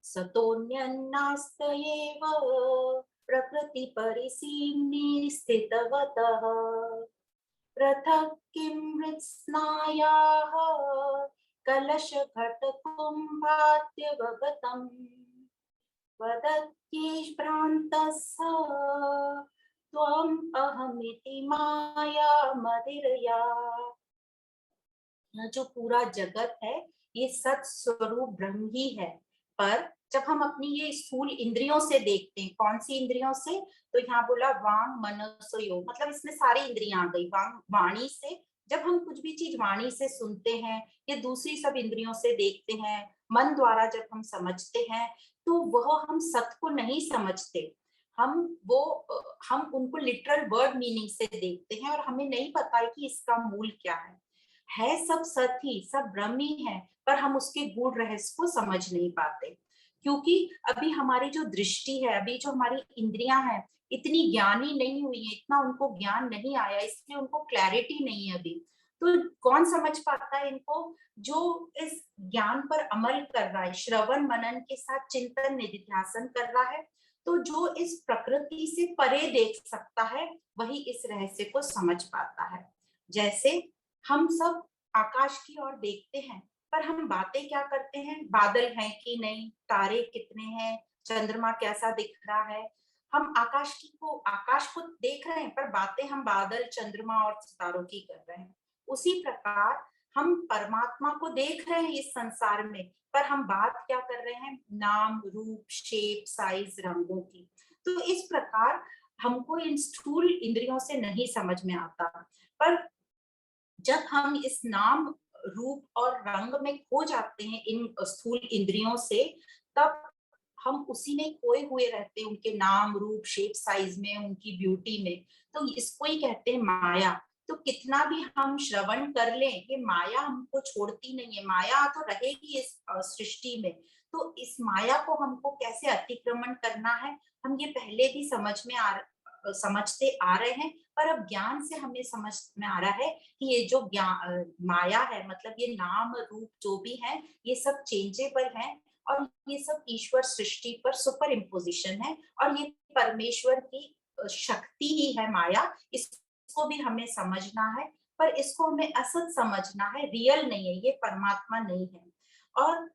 सतोऽन्यन्नास्त्येव प्रकृतिपरिसीम्नि स्थितवतः पृथक् किं मृत्स्नायाः कलशघटकुम्भाद्यवगतम् वदत्यैष त्वम् अहमिति मायामदिरया। यह जो पूरा जगत है ये सत स्वरूप ब्रह्म ही है। पर जब हम अपनी ये स्थूल इंद्रियों से देखते हैं, कौन सी इंद्रियों से? तो यहाँ बोला वांग मनसो योग, मतलब इसमें सारी इंद्रियां आ गई। वांग वाणी से, जब हम कुछ भी चीज वाणी से सुनते हैं, ये दूसरी सब इंद्रियों से देखते हैं, मन द्वारा जब हम समझते हैं, तो वह हम सत को नहीं समझते। हम वो हम उनको लिटरल वर्ड मीनिंग से देखते हैं और हमें नहीं पता है कि इसका मूल क्या है सब सत ही, सब ब्रह्म ही है, पर हम उसके गूढ़ रहस्य को समझ नहीं पाते। क्योंकि अभी हमारी जो दृष्टि है, अभी जो हमारी इंद्रियां हैं, इतनी ज्ञानी नहीं हुई है, इतना उनको ज्ञान नहीं आया, इसलिए उनको क्लैरिटी नहीं है अभी। तो कौन समझ पाता है इनको? जो इस ज्ञान पर अमल कर रहा है, श्रवण मनन के साथ चिंतन निधिध्यासन कर रहा है, तो जो इस प्रकृति से परे देख सकता है वही इस रहस्य को समझ पाता है। जैसे हम सब आकाश की ओर देखते हैं, पर हम बातें क्या करते हैं? बादल हैं कि नहीं, तारे कितने हैं, चंद्रमा कैसा दिख रहा है। हम आकाश को देख रहे हैं, पर बातें हम बादल, चंद्रमा और सितारों की कर रहे हैं। उसी प्रकार हम परमात्मा को देख रहे हैं इस संसार में, पर हम बात क्या कर रहे हैं? नाम, रूप, शेप, साइज, रंगों की। तो इस प्रकार हमको इन स्थूल इंद्रियों से नहीं समझ में आता। पर जब हम इस नाम, रूप और रंग में खो जाते हैं इन स्थूल इंद्रियों से, तब हम उसी में खोए हुए रहते हैं, उनके नाम, रूप, शेप, साइज में, उनकी ब्यूटी में। तो इसको ही कहते हैं माया। तो कितना भी हम श्रवण कर लें, ये माया हमको छोड़ती नहीं है, माया तो रहेगी इस सृष्टि में। तो इस माया को हमको कैसे अतिक्रमण करना है, हम ये पहले भी समझते आ रहे हैं, पर अब ज्ञान से हमें समझ में आ रहा है कि ये जो माया है, मतलब ये नाम रूप जो भी है, ये सब चेंजेबल है और ये सब ईश्वर सृष्टि पर सुपर इम्पोजिशन है और ये परमेश्वर की शक्ति ही है माया। इसको भी हमें समझना है, पर इसको हमें असत समझना है, रियल नहीं है, ये परमात्मा नहीं है। और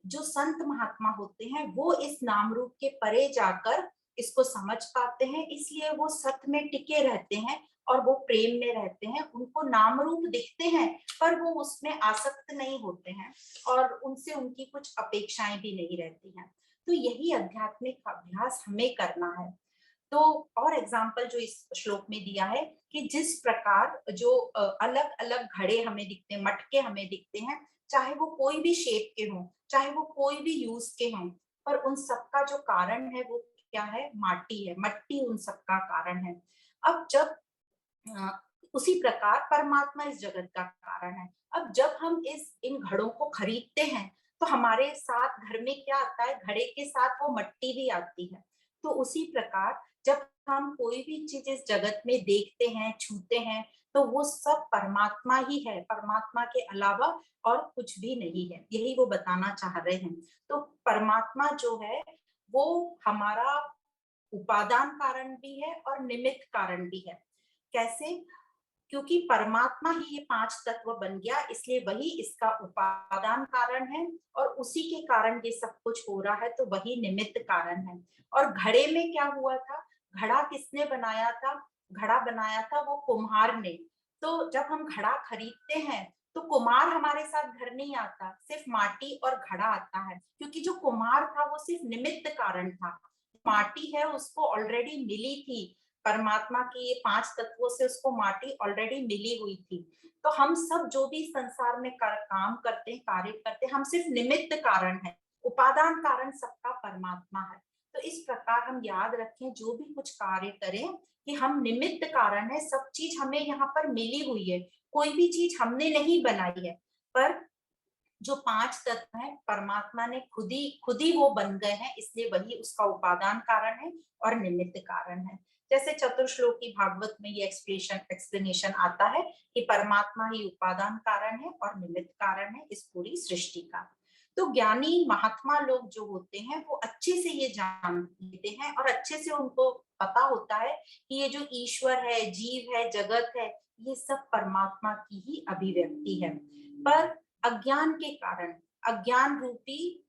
जो संत महात्मा होते हैं वो इस नाम रूप के परे जाकर इसको समझ पाते हैं, इसलिए वो सत में टिके रहते हैं और वो प्रेम में रहते हैं। उनको नाम रूप दिखते हैं, पर वो उसमें आसक्त नहीं होते हैं और उनसे उनकी कुछ अपेक्षाएं भी नहीं रहती हैं। तो यही आध्यात्मिक अभ्यास हमें करना है। तो और एग्जाम्पल जो इस श्लोक में दिया है कि जिस प्रकार जो अलग अलग घड़े हमें दिखते हैं, मटके हमें दिखते हैं, चाहे वो कोई भी शेप के हों, चाहे वो कोई भी यूज के हों, पर उन सबका जो कारण है वो क्या है, माटी है, मट्टी उन सबका कारण है। अब जब उसी प्रकार परमात्मा इस जगत का कारण है। अब जब हम इन घड़ों को खरीदते हैं तो हमारे साथ घर में क्या आता है, घड़े के साथ वो मट्टी भी आती है। तो उसी प्रकार जब हम कोई भी चीज इस जगत में देखते हैं, छूते हैं, तो वो सब परमात्मा ही है, परमात्मा के अलावा और कुछ भी नहीं है। यही वो बताना चाह रहे हैं। तो परमात्मा जो है वो हमारा उपादान कारण भी है और निमित्त कारण भी है। कैसे? क्योंकि परमात्मा ही ये पांच तत्व बन गया, इसलिए वही इसका उपादान कारण है और उसी के कारण ये सब कुछ हो रहा है, तो वही निमित्त कारण है। और घड़े में क्या हुआ था, घड़ा किसने बनाया था? घड़ा बनाया था वो कुम्हार ने। तो जब हम घड़ा खरीदते हैं तो कुम्हार हमारे साथ घर नहीं आता, सिर्फ माटी और घड़ा आता है, क्योंकि जो कुम्हार था वो सिर्फ निमित्त कारण था। माटी है उसको ऑलरेडी मिली थी, परमात्मा की ये पांच तत्वों से उसको माटी ऑलरेडी मिली हुई थी। तो हम सब जो भी संसार में काम करते हैं, कार्य करते हैं, हम सिर्फ निमित्त कारण है, उपादान कारण सबका परमात्मा है। तो इस प्रकार हम याद रखें, जो भी कुछ कार्य करें कि हम निमित्त कारण है, सब चीज हमें यहाँ पर मिली हुई है, कोई भी चीज हमने नहीं बनाई है। पर जो पांच तत्व हैं परमात्मा ने खुद ही वो बन गए हैं, इसलिए वही उसका उपादान कारण है और निमित्त कारण है। जैसे चतुर्श्लोकी भागवत में ये एक्सप्लेनेशन आता है कि परमात्मा ही उपादान कारण है और निमित्त कारण है इस पूरी सृष्टि का। तो ज्ञानी महात्मा लोग जो होते हैं वो अच्छे से ये जान लेते हैं और अच्छे से उनको पता होता है कि ये जो ईश्वर है, जीव है, जगत है, ये सब परमात्मा की ही अभिव्यक्ति है। पर अज्ञान के कारण, अज्ञान रूपी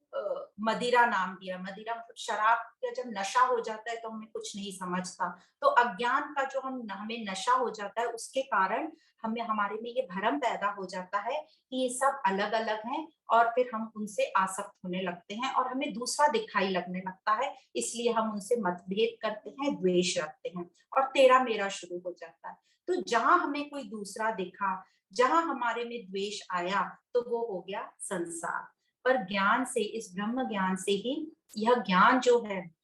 मदिरा नाम दिया। मदिरा मतलब शराब का जब नशा हो जाता है तो हमें कुछ नहीं समझता। तो अज्ञान का जो हमें नशा हो जाता है, उसके कारण हमें हमारे में ये भ्रम पैदा हो जाता है कि ये सब अलग अलग हैं, और फिर हम उनसे आसक्त होने लगते हैं और हमें दूसरा दिखाई लगने लगता है, इसलिए हम उनसे मतभेद करते हैं, द्वेष रखते हैं और तेरा मेरा शुरू हो जाता है। तो जहां हमें कोई दूसरा दिखा, जहां हमारे में द्वेष आया, तो वो हो गया संसार। पर ज्ञान से, इस ब्रह्म ज्ञान से ही यह ज्ञान जो है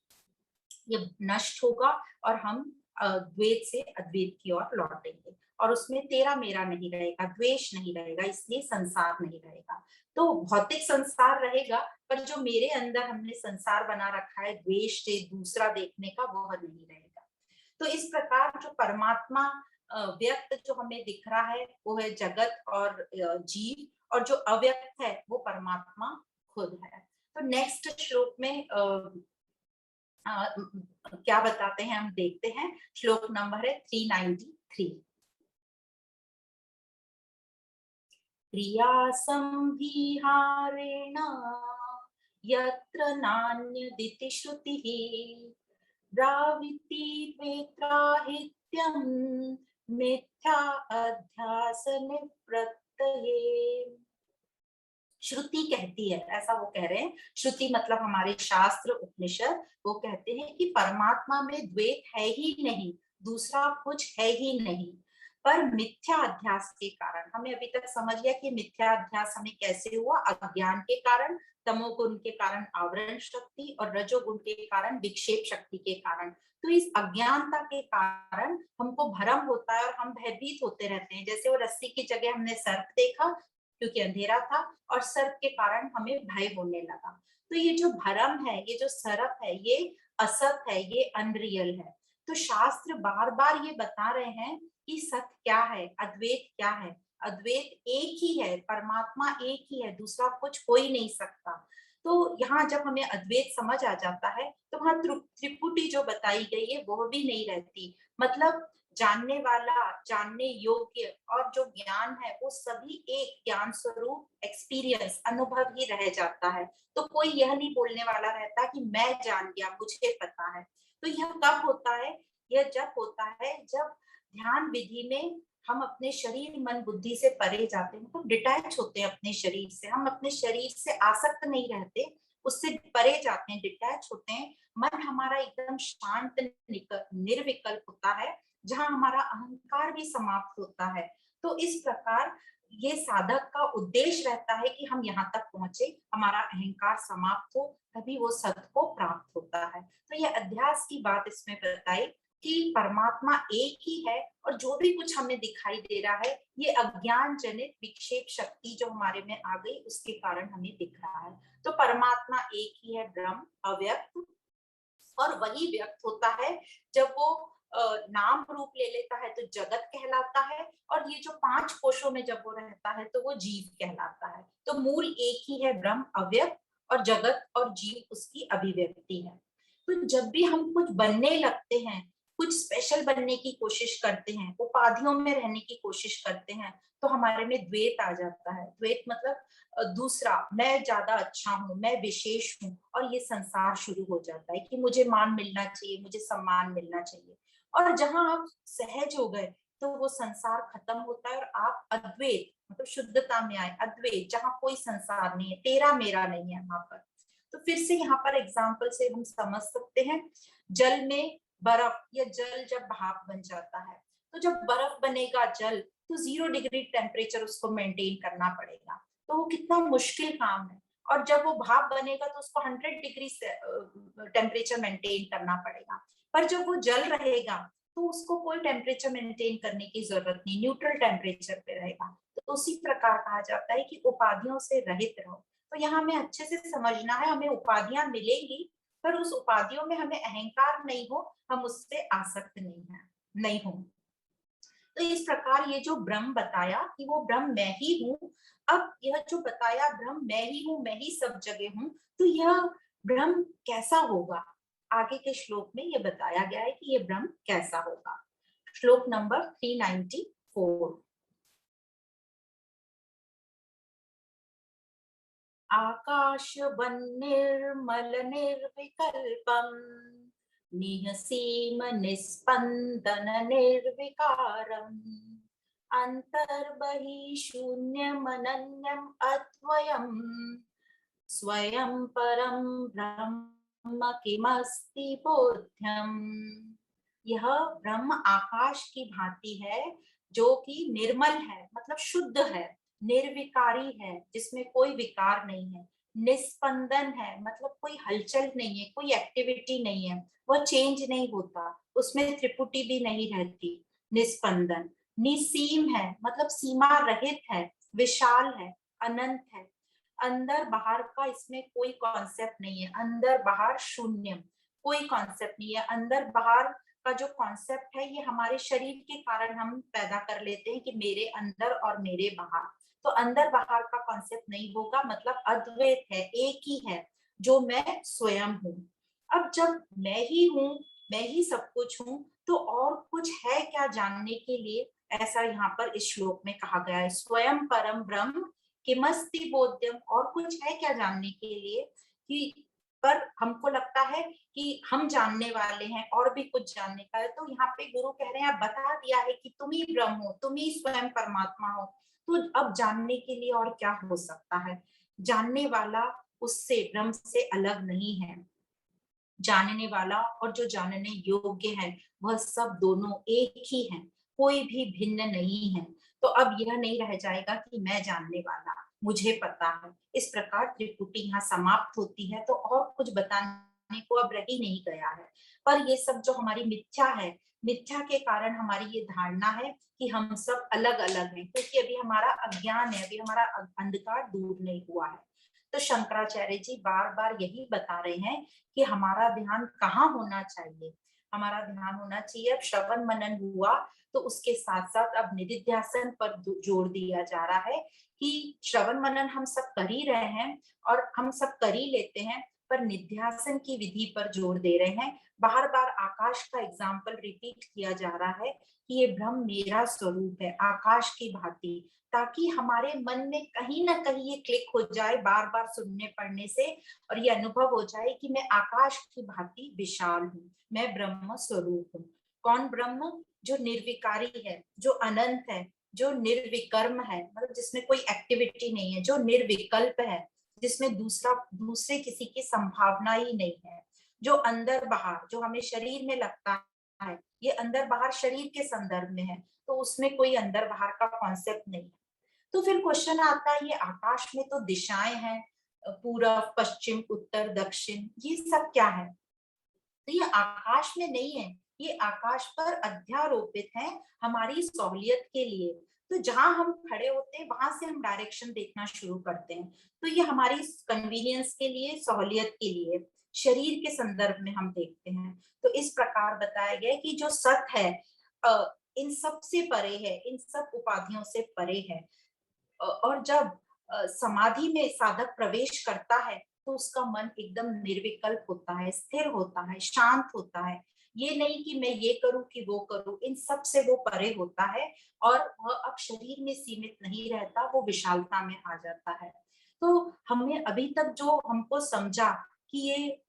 ये नष्ट होगा और हम द्वैत से अद्वैत की ओर लौटेंगे और उसमें तेरा मेरा नहीं रहेगा, द्वेष नहीं रहेगा, इसलिए संसार नहीं रहेगा। तो भौतिक संसार रहेगा, पर जो मेरे अंदर हमने संसार बना रखा है द्वेष से दूसरा देखने का, वह नहीं रहेगा। तो इस प्रकार जो परमात्मा व्यक्त जो हमें दिख रहा है वो है जगत और जीव, और जो अव्यक्त है वो परमात्मा खुद है। तो नेक्स्ट श्लोक में क्या बताते हैं हम देखते हैं। श्लोक नंबर है 393। क्रिया संविहारेण यत्र नान्यदिति श्रुतिः ब्रावीति वेत्राहित्यं मिथ्या अध्यास निवृत्तये। श्रुति कहती है, ऐसा वो कह रहे हैं, श्रुति मतलब हमारे शास्त्र उपनिषद, वो कहते हैं कि परमात्मा में द्वैत है ही नहीं, दूसरा कुछ है ही नहीं। पर मिथ्या अध्यास के कारण, हमें अभी तक समझ गया कि मिथ्या अध्यास हमें कैसे हुआ, अज्ञान के कारण, तमोगुण के कारण आवरण शक्ति और रजोगुण के कारण विक्षेप शक्ति के कारण। तो इस अज्ञानता के कारण हमको भ्रम होता है और हम भयभीत होते रहते हैं। जैसे वो रस्सी की जगह हमने सर्प देखा क्योंकि अंधेरा था, और सर्प के कारण हमें भय होने लगा। तो ये जो भ्रम है, ये जो सर्प है, ये असत है, ये अनरियल है। तो शास्त्र बार बार ये बता रहे हैं कि सत्य क्या है, अद्वैत क्या है। अद्वैत एक ही है, परमात्मा एक ही है, दूसरा कुछ हो ही नहीं सकता। तो यहाँ जब हमें अद्वैत समझ आ जाता है तो वहां त्रिपुटी जो बताई गई है वो भी नहीं रहती। मतलब जानने वाला, जानने योग्य और जो ज्ञान है वो सभी एक ज्ञान स्वरूप एक्सपीरियंस, अनुभव ही रह जाता है। तो कोई यह नहीं बोलने वाला रहता कि मैं जान गया, मुझे पता है। तो यह कब होता है? यह जब होता है जब ध्यान विधि में हम अपने शरीर मन बुद्धि से परे जाते हैं, तो डिटैच होते हैं अपने शरीर से, हम अपने शरीर से आसक्त नहीं रहते, उससे परे जाते हैं, डिटैच होते हैं। मन हमारा एकदम शांत निर्विकल्प होता है, जहां हमारा अहंकार भी समाप्त होता है। तो इस प्रकार ये साधक का उद्देश्य रहता है कि हम यहाँ तक पहुंचे, हमारा अहंकार समाप्त हो, तभी वो सत को प्राप्त होता है। तो ये अध्यास की बात इसमें बताई कि परमात्मा एक ही है और जो भी कुछ हमें दिखाई दे रहा है ये अज्ञान जनित विक्षेप शक्ति जो हमारे में आ गई उसके कारण हमें दिख रहा है। तो परमात्मा एक ही है, ब्रह्म अव्यक्त, और वही व्यक्त होता है जब वो नाम रूप ले लेता है तो जगत कहलाता है, और ये जो 5 कोशों में जब वो रहता है तो वो जीव कहलाता है। तो मूल एक ही है, ब्रह्म अव्यक्त, और जगत और जीव उसकी अभिव्यक्ति है। तो जब भी हम कुछ बनने लगते हैं, कुछ स्पेशल बनने की कोशिश करते हैं, उपाधियों में रहने की कोशिश करते हैं, तो हमारे में द्वेत आ जाता है। द्वेत मतलब दूसरा, मैं ज्यादा अच्छा हूँ, मैं विशेष हूँ, और ये संसार शुरू हो जाता है कि मुझे मान मिलना चाहिए, मुझे सम्मान मिलना चाहिए। और जहां आप सहज हो गए तो वो संसार खत्म होता है और आप अद्वैत मतलब शुद्धता में आए, अद्वैत जहां कोई संसार नहीं है, तेरा मेरा नहीं है वहां पर। तो फिर से यहाँ पर एग्जाम्पल से हम समझ सकते हैं, जल में बर्फ या जल जब भाप बन जाता है, तो जब बर्फ बनेगा जल तो 0 डिग्री टेम्परेचर उसको मेंटेन करना पड़ेगा, तो वो कितना मुश्किल काम है। और जब वो भाप बनेगा तो उसको 100 डिग्री टेम्परेचर मेंटेन करना पड़ेगा। पर जब वो जल रहेगा तो उसको कोई टेम्परेचर मेंटेन करने की जरूरत नहीं, न्यूट्रल टेम्परेचर पे रहेगा। तो उसी प्रकार कहा जाता है कि उपाधियों से रहित रहो। तो यहाँ हमें अच्छे से समझना है, हमें उपाधियां मिलेंगी पर उस उपाधियों में हमें अहंकार नहीं हो, हम उससे आसक्त नहीं हो। तो इस प्रकार ये जो ब्रह्म बताया कि वो ब्रह्म मैं ही हूँ, अब यह जो बताया ब्रह्म मैं ही हूँ, मैं ही सब जगह हूँ, तो यह ब्रह्म कैसा होगा, आगे के श्लोक में ये बताया गया है कि ये ब्रह्म कैसा होगा। श्लोक नंबर 394। आकाशवन् निर्मल निर्विकल्पम् निःसीम निस्पन्दन निर्विकारम् अन्तर्बहिः शून्यमनन्यम् अद्वयम् स्वयं परम ब्रह्म किमस्ति बोध्यम्। यह ब्रह्म आकाश की भांति है जो कि निर्मल है मतलब शुद्ध है, निर्विकारी है जिसमें कोई विकार नहीं है, निस्पंदन है मतलब कोई हलचल नहीं है, कोई एक्टिविटी नहीं है, वह चेंज नहीं होता, उसमें त्रिपुटी भी नहीं रहती, निस्पंदन। निसीम है मतलब सीमा रहित है, विशाल है, अनंत है, अंदर बाहर का इसमें कोई कॉन्सेप्ट नहीं है, अंदर बाहर शून्य, कोई कॉन्सेप्ट नहीं है। अंदर बाहर का जो कॉन्सेप्ट है ये हमारे शरीर के कारण हम पैदा कर लेते हैं कि मेरे अंदर और मेरे बाहर, तो अंदर बाहर का कॉन्सेप्ट नहीं होगा, मतलब अद्वैत है, एक ही है जो मैं स्वयं हूँ। अब जब मैं ही हूँ, मैं ही सब कुछ हूँ, तो और कुछ है क्या जानने के लिए, ऐसा यहाँ पर इस श्लोक में कहा गया है, स्वयं परम ब्रह्म किमस्ति बोध्यम, और कुछ है क्या जानने के लिए कि, पर हमको लगता है कि हम जानने वाले हैं और भी कुछ जानने का है। तो यहाँ पे गुरु कह रहे हैं, बता दिया है कि तुम ही ब्रह्म हो, तुम ही स्वयं परमात्मा हो, तो अब जानने के लिए और क्या हो सकता है। जानने वाला उससे ब्रह्म से अलग नहीं है, जानने वाला और जो जानने योग्य है वह सब दोनों एक ही है, कोई भी भिन्न नहीं है। तो अब यह नहीं रह जाएगा कि मैं जानने वाला, मुझे पता है, इस प्रकार त्रिपुटी यहाँ समाप्त होती है। तो और कुछ बताने को अब रह ही नहीं गया है। पर ये सब जो हमारी मिथ्या है, मिथ्या के कारण हमारी ये धारणा है कि हम सब अलग अलग हैं, क्योंकि अभी हमारा अज्ञान है, अभी हमारा अंधकार दूर नहीं हुआ है। तो शंकराचार्य जी बार बार यही बता रहे हैं कि हमारा ध्यान कहाँ होना चाहिए, हमारा ध्यान होना चाहिए, अब श्रवण मनन हुआ तो उसके साथ साथ अब निधिध्यासन पर जोर दिया जा रहा है कि श्रवण मनन हम सब कर ही रहे हैं और हम सब कर ही लेते हैं, पर निध्यासन की विधि पर जोर दे रहे हैं। बार बार आकाश का एग्जाम्पल रिपीट किया जा रहा है कि ये ब्रह्म मेरा स्वरूप है आकाश की भांति, ताकि हमारे मन में कहीं ना कहीं ये क्लिक हो जाए बार बार सुनने पढ़ने से, और ये अनुभव हो जाए कि मैं आकाश की भांति विशाल हूँ, मैं ब्रह्म स्वरूप हूँ। कौन ब्रह्म? जो निर्विकारी है, जो अनंत है, जो निर्विकर्म है, मतलब जिसमें कोई एक्टिविटी नहीं है, जो निर्विकल्प है, जिसमें दूसरे किसी की संभावना ही नहीं है, जो अंदर बाहर, जो हमें शरीर में लगता है ये अंदर बाहर शरीर के संदर्भ में है, तो उसमें कोई अंदर बाहर का कॉन्सेप्ट नहीं है। तो फिर क्वेश्चन आता है, ये आकाश में तो दिशाएं हैं, पूरब पश्चिम उत्तर दक्षिण, ये सब क्या है? तो ये आकाश में नहीं है, ये आकाश पर अध्यारोपित है हमारी सहूलियत के लिए। तो जहां हम खड़े होते हैं वहां से हम डायरेक्शन देखना शुरू करते हैं। तो ये हमारी कन्वीनियंस के लिए, सहूलियत के लिए, शरीर के संदर्भ में हम देखते हैं। तो इस प्रकार बताया गया है कि जो सत है इन सब से परे है, इन सब उपाधियों से परे है। और जब समाधि में साधक प्रवेश करता है तो उसका मन एकदम निर्विकल्प होता है, स्थिर होता है, शांत होता है। ये नहीं कि मैं ये करूं कि वो करूं, इन सब से वो परे होता है और वह अब शरीर में सीमित नहीं रहता, वो विशालता में आ जाता है। तो हमने अभी तक जो हमको समझा कि ये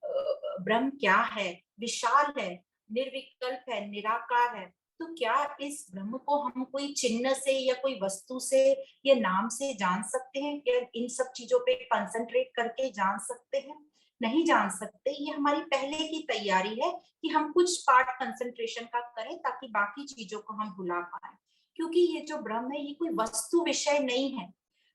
ब्रह्म क्या है, विशाल है, निर्विकल्प है, निराकार है, तो क्या इस ब्रह्म को हम कोई चिन्ह से या कोई वस्तु से या नाम से जान सकते हैं? क्या इन सब चीजों पे कंसंट्रेट करके जान सकते हैं? नहीं जान सकते। ये हमारी पहले की तैयारी है कि हम कुछ पार्ट कंसंट्रेशन का करें ताकि बाकी चीजों को हम भुला पाए। क्योंकि ये जो ब्रह्म है ये कोई वस्तु विषय नहीं है,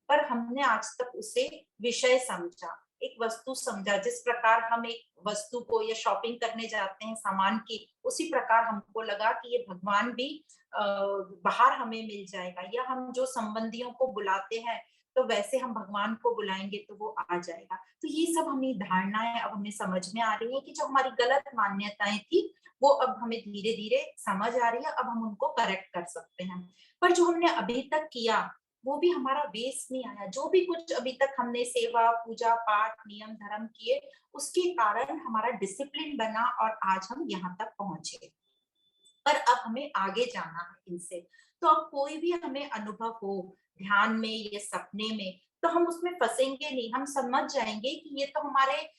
पर हमने आज तक उसे विषय समझा, एक वस्तु समझा। जिस प्रकार हम एक वस्तु को या शॉपिंग करने जाते हैं सामान की, उसी प्रकार हमको लगा कि ये भगवान भी बाहर हमें मिल जाएगा, या हम जो संबंधियों को बुलाते हैं तो वैसे हम भगवान को बुलाएंगे तो वो आ जाएगा। तो ये सब हमें धारणाएं अब हमें समझ में आ रही है कि जो हमारी गलत मान्यताएं थी वो अब हमें धीरे धीरे समझ आ रही है, अब हम उनको करेक्ट कर सकते हैं। पर जो हमने अभी तक किया वो भी हमारा वेस्ट नहीं आया। जो भी कुछ अभी तक हमने सेवा पूजा पाठ नियम धर्म किए, उसके कारण हमारा डिसिप्लिन बना और आज हम यहाँ तक पहुंचे। पर अब हमें आगे जाना है इनसे। तो अब कोई भी हमें अनुभव हो ध्यान में या सपने में, तो हम उसमें फंसेंगे नहीं, हम समझ जाएंगे कि ये तो हमारे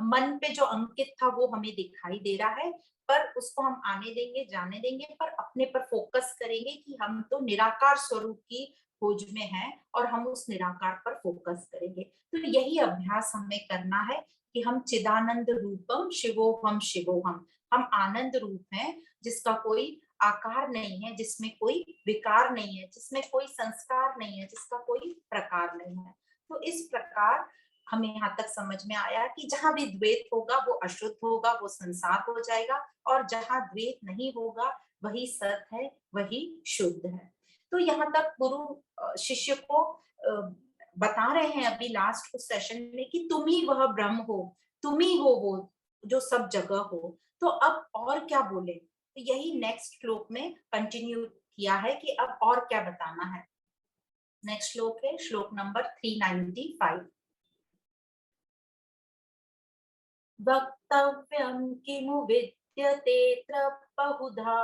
मन पे जो अंकित था वो हमें दिखाई दे रहा है। पर उसको हम आने देंगे, जाने देंगे, पर अपने पर फोकस करेंगे कि हम तो निराकार स्वरूप की खोज में हैं और हम उस निराकार पर फोकस करेंगे। तो यही अभ्यास हमें करना है कि हम चिदानंद रूपम शिवोहम शिवोहम, हम आनंद रूप हैं जिसका कोई आकार नहीं है, जिसमें कोई विकार नहीं है, जिसमें कोई संस्कार नहीं है, जिसका कोई प्रकार नहीं है। तो इस प्रकार हमें यहाँ तक समझ में आया कि जहां भी द्वैत होगा वो अशुद्ध होगा, वो संसार हो जाएगा, और जहां द्वैत नहीं होगा वही सत है, वही शुद्ध है। तो यहाँ तक गुरु शिष्य को बता रहे हैं अभी लास्ट कुछ सेशन में कि तुम ही वह ब्रह्म हो, तुम ही हो वो जो सब जगह हो। तो अब और क्या बोले? तो यही नेक्स्ट श्लोक में कंटिन्यू किया है कि अब और क्या बताना है। नेक्स्ट श्लोक है श्लोक नंबर 395। वक्तव्यं किमु विद्यतेऽत्र बहुधा,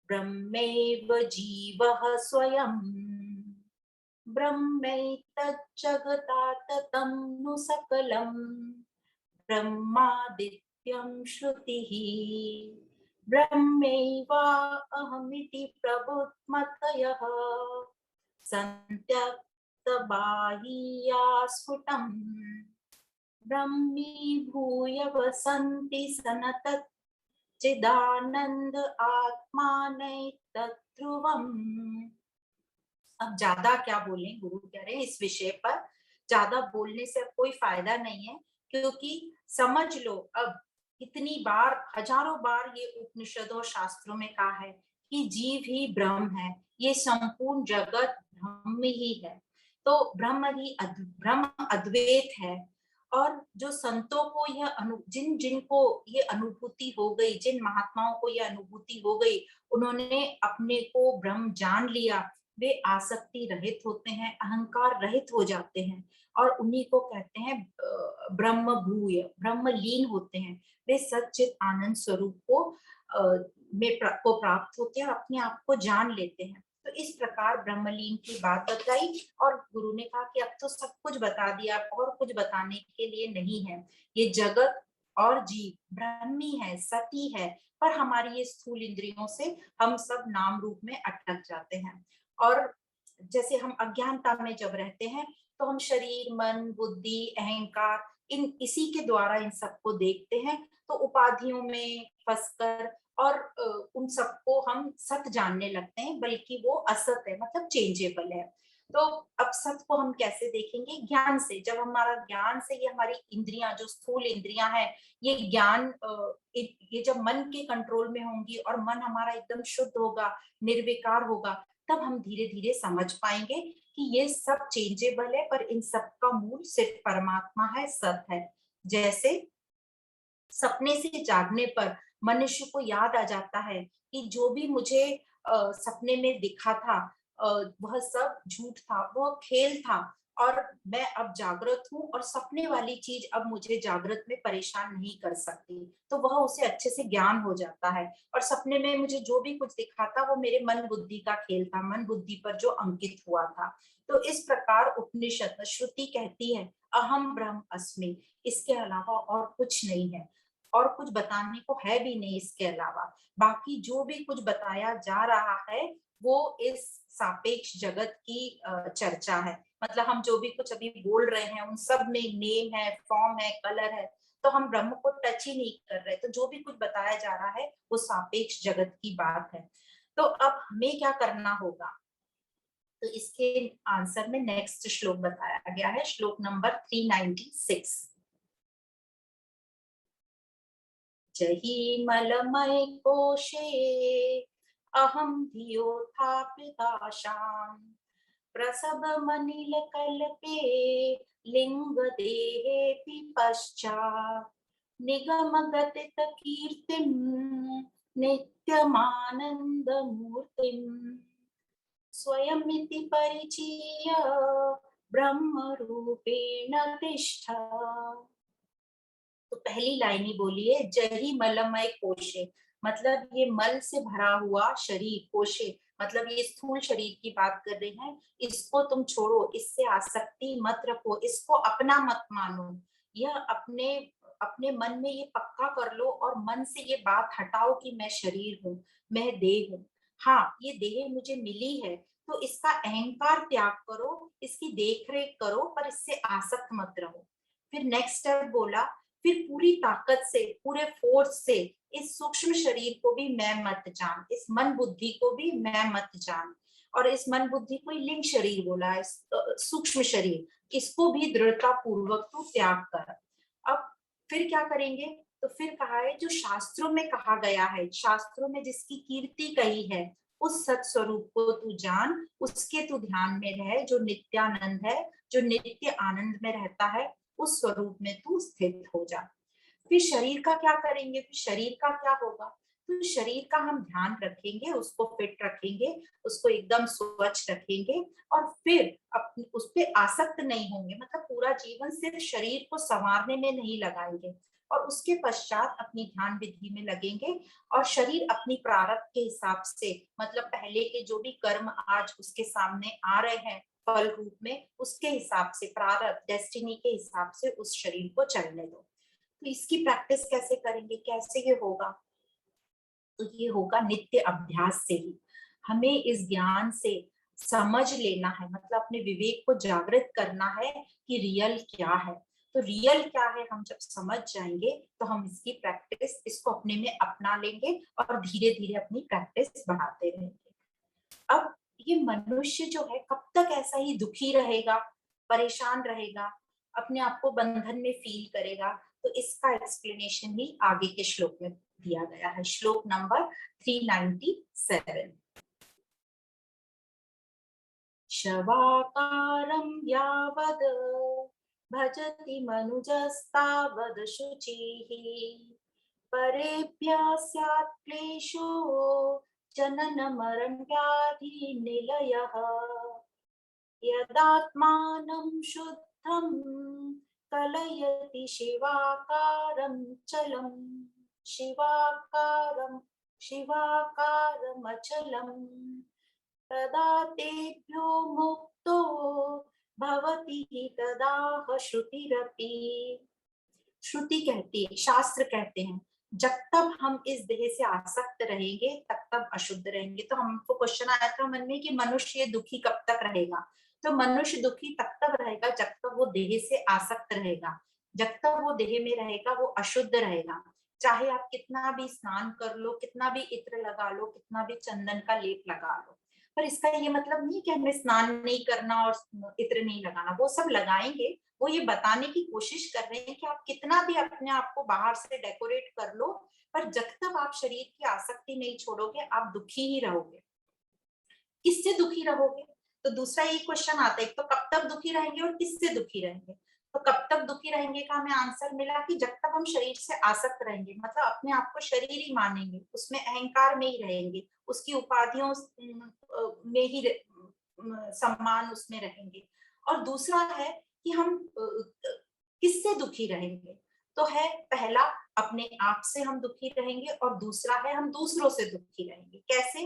ब्रह्मैव जीवः स्वयं, ब्रह्मैतज्जगदाततं नु सकलं, ब्रह्मादित्यं श्रुतिः, ब्रह्मैवाहमिति प्रबुद्धमतयः सन्त्यक्तबाह्या स्फुटम्, ब्रह्मीभूय वसन्ति सनतत् चिदानंद आत्मानैतद्ध्रुवम्। अब ज्यादा क्या बोलें, गुरु कह रहे हैं इस विषय पर ज्यादा बोलने से अब कोई फायदा नहीं है, क्योंकि समझ लो अब इतनी बार, हजारों बार ये उपनिषदों शास्त्रों में कहा है कि जीव ही ब्रह्म है, ये संपूर्ण जगत ब्रह्म ही है। तो ब्रह्म ही ब्रह्म अद्वैत है। और जो संतों को यह जिन जिनको ये अनुभूति हो गई, जिन महात्माओं को यह अनुभूति हो गई, उन्होंने अपने को ब्रह्म जान लिया, वे आसक्ति रहित होते हैं, अहंकार रहित हो जाते हैं, और उन्हीं को कहते हैं ब्रह्म भूय, ब्रह्म लीन होते हैं। वे सच्चित आनंद स्वरूप को प्राप्त होते हैं और अपने आप को जान लेते हैं। तो इस प्रकार ब्रह्मलीन की बात बताई और गुरु ने कहा कि अब तो सब कुछ बता दिया, और कुछ बताने के लिए नहीं है। ये जगत और जीव ब्रह्मी है, सती है, पर हमारी ये स्थूल इंद्रियों से हम सब नाम रूप में अटक जाते हैं। और जैसे हम अज्ञानता में जब रहते हैं तो हम शरीर मन बुद्धि अहंकार इसी के द्वारा इन सबको देखते हैं, तो उपाधियों में फंसकर और उन सबको हम सत जानने लगते हैं, बल्कि वो असत है, मतलब चेंजेबल है। तो अब सत को हम कैसे देखेंगे? ज्ञान से। जब हमारा ज्ञान से ये हमारी इंद्रियां, जो स्थूल इंद्रियां हैं, ये ज्ञान ये जब मन के कंट्रोल में होंगी और मन हमारा एकदम शुद्ध होगा, निर्विकार होगा, तब हम धीरे धीरे समझ पाएंगे कि ये सब चेंजेबल है, पर इन सब का मूल सिर्फ परमात्मा है, सत है। जैसे सपने से जागने पर मनुष्य को याद आ जाता है कि जो भी मुझे सपने में दिखा था, वह सब झूठ था, वह खेल था, और मैं अब जागृत हूँ और सपने वाली चीज अब मुझे जागृत में परेशान नहीं कर सकती। तो वह उसे अच्छे से ज्ञान हो जाता है, और सपने में मुझे जो भी कुछ दिखा था वो मेरे मन बुद्धि का खेल था, मन बुद्धि पर जो अंकित हुआ था। तो इस प्रकार उपनिषद श्रुति कहती है अहम ब्रह्म अस्मि, इसके अलावा और कुछ नहीं है, और कुछ बताने को है भी नहीं इसके अलावा। बाकी जो भी कुछ बताया जा रहा है वो इस सापेक्ष जगत की चर्चा है। मतलब हम जो भी कुछ अभी बोल रहे हैं उन सब में नेम है, फॉर्म है, कलर है, तो हम ब्रह्म को टच ही नहीं कर रहे। तो जो भी कुछ बताया जा रहा है वो सापेक्ष जगत की बात है। तो अब हमें क्या करना होगा? तो इसके आंसर में नेक्स्ट श्लोक बताया गया है, श्लोक नंबर 396। जहि मलमय कोशे अहम धियोथा प्रकाशाम प्रसभमनिल कल्पे लिंग देहे पश्चात् निगमगतित कीर्तिं नित्यमानंद मूर्तिम स्वयमिति परिचीय ब्रह्म रूपेण तिष्ठ। तो पहली लाइन ही बोली है, जही मलमय कोशे, मतलब ये मल से भरा हुआ शरीर, कोशे मतलब ये स्थूल शरीर की बात कर रहे हैं, इसको तुम छोड़ो, इससे आसक्ति मत रखो, इसको अपना मत मानो। यह अपने अपने मन में ये पक्का कर लो और मन से ये बात हटाओ कि मैं शरीर हूँ, मैं देह हूँ। हाँ, ये देह मुझे मिली है, तो इसका अहंकार त्याग करो, इसकी देख रेख करो, पर इससे आसक्त मत रहो। फिर नेक्स्ट स्टेप बोला, फिर पूरी ताकत से, पूरे फोर्स से इस सूक्ष्म शरीर को भी मैं मत जान, इस मन बुद्धि को भी मैं मत जान। और इस मन बुद्धि को लिंग शरीर बोला है, सूक्ष्म शरीर, इसको भी दृढ़ता पूर्वक तू त्याग कर। अब फिर क्या करेंगे? तो फिर कहा है जो शास्त्रों में कहा गया है, शास्त्रों में जिसकी कीर्ति कही है, उस सत स्वरूप को तू जान, उसके तू ध्यान में रह, जो नित्यानंद है, जो नित्य आनंद में रहता है, उस स्वरूप में तू स्थित हो जा। फिर शरीर का क्या करेंगे? फिर शरीर का क्या होगा? तो शरीर का हम ध्यान रखेंगे, उसको फिट रखेंगे, उसको एकदम स्वच्छ रखेंगे, और फिर अपने उस पे आसक्त नहीं होंगे, मतलब पूरा जीवन सिर्फ शरीर को संवारने में नहीं लगाएंगे, और उसके पश्चात अपनी ध्यान विधि में लगेंगे। और शरीर अपनी प्रारब्ध के हिसाब से, मतलब पहले के जो भी कर्म आज उसके सामने आ रहे हैं फल रूप में, उसके हिसाब से, प्रारब्ध डेस्टिनी के हिसाब से उस शरीर को चलने दो। तो इसकी प्रैक्टिस कैसे करेंगे, कैसे ये होगा? तो ये होगा नित्य अभ्यास से ही। हमें इस ज्ञान से समझ लेना है, मतलब अपने विवेक को जागृत करना है कि रियल क्या है। तो रियल क्या है हम जब समझ जाएंगे तो हम इसकी प्रैक्टिस, इसको अपने में अपना लेंगे और धीरे धीरे अपनी प्रैक्टिस बढ़ाते रहेंगे। अब ये मनुष्य जो है कब तक ऐसा ही दुखी रहेगा, परेशान रहेगा, अपने आप को बंधन में फील करेगा? तो इसका एक्सप्लेनेशन ही आगे के श्लोक में दिया गया है, श्लोक नंबर 397। शवाकारं यावद् भजति मनुजस्तावद् शुचिः परेभ्यः स्यात् क्लेशो जनन मरण व्याधि निलयः यदात्मानं शुद्धं कलयति शिवाकारं चलं शिवाकारं शिवाकारमचलम् तदा तेभ्यो मुक्तो भवति तदाह श्रुतिरपि। श्रुति कहती है, शास्त्र कहते हैं, जब तक हम इस देह से आसक्त रहेंगे तब तक अशुद्ध रहेंगे। तो हमको क्वेश्चन आया था मन में कि मनुष्य दुखी कब तक रहेगा? तो मनुष्य दुखी तब तक रहेगा जब तक वो देह से आसक्त रहेगा। जब तक वो देह में रहेगा वो अशुद्ध रहेगा। चाहे आप कितना भी स्नान कर लो, कितना भी इत्र लगा लो, कितना भी चंदन का लेप लगा लो, पर इसका ये मतलब नहीं कि हमें स्नान नहीं करना और इत्र नहीं लगाना। वो सब लगाएंगे, वो ये बताने की कोशिश कर रहे हैं कि आप कितना भी अपने आप को बाहर से डेकोरेट कर लो, पर जब तक आप शरीर की आसक्ति नहीं छोड़ोगे आप दुखी ही रहोगे। किससे दुखी रहोगे? तो दूसरा ये क्वेश्चन आता है, तो कब तक दुखी रहेंगे और किससे दुखी रहेंगे? तो कब तक दुखी रहेंगे का हमें आंसर मिला कि जब तक हम शरीर से आसक्त रहेंगे, मतलब अपने आप को शरीर ही मानेंगे, उसमें अहंकार में ही रहेंगे, उसकी उपाधियों में ही सम्मान उसमें रहेंगे। और दूसरा है कि हम किससे दुखी रहेंगे? तो है पहला, अपने आप से हम दुखी रहेंगे, और दूसरा है हम दूसरों से दुखी रहेंगे। कैसे?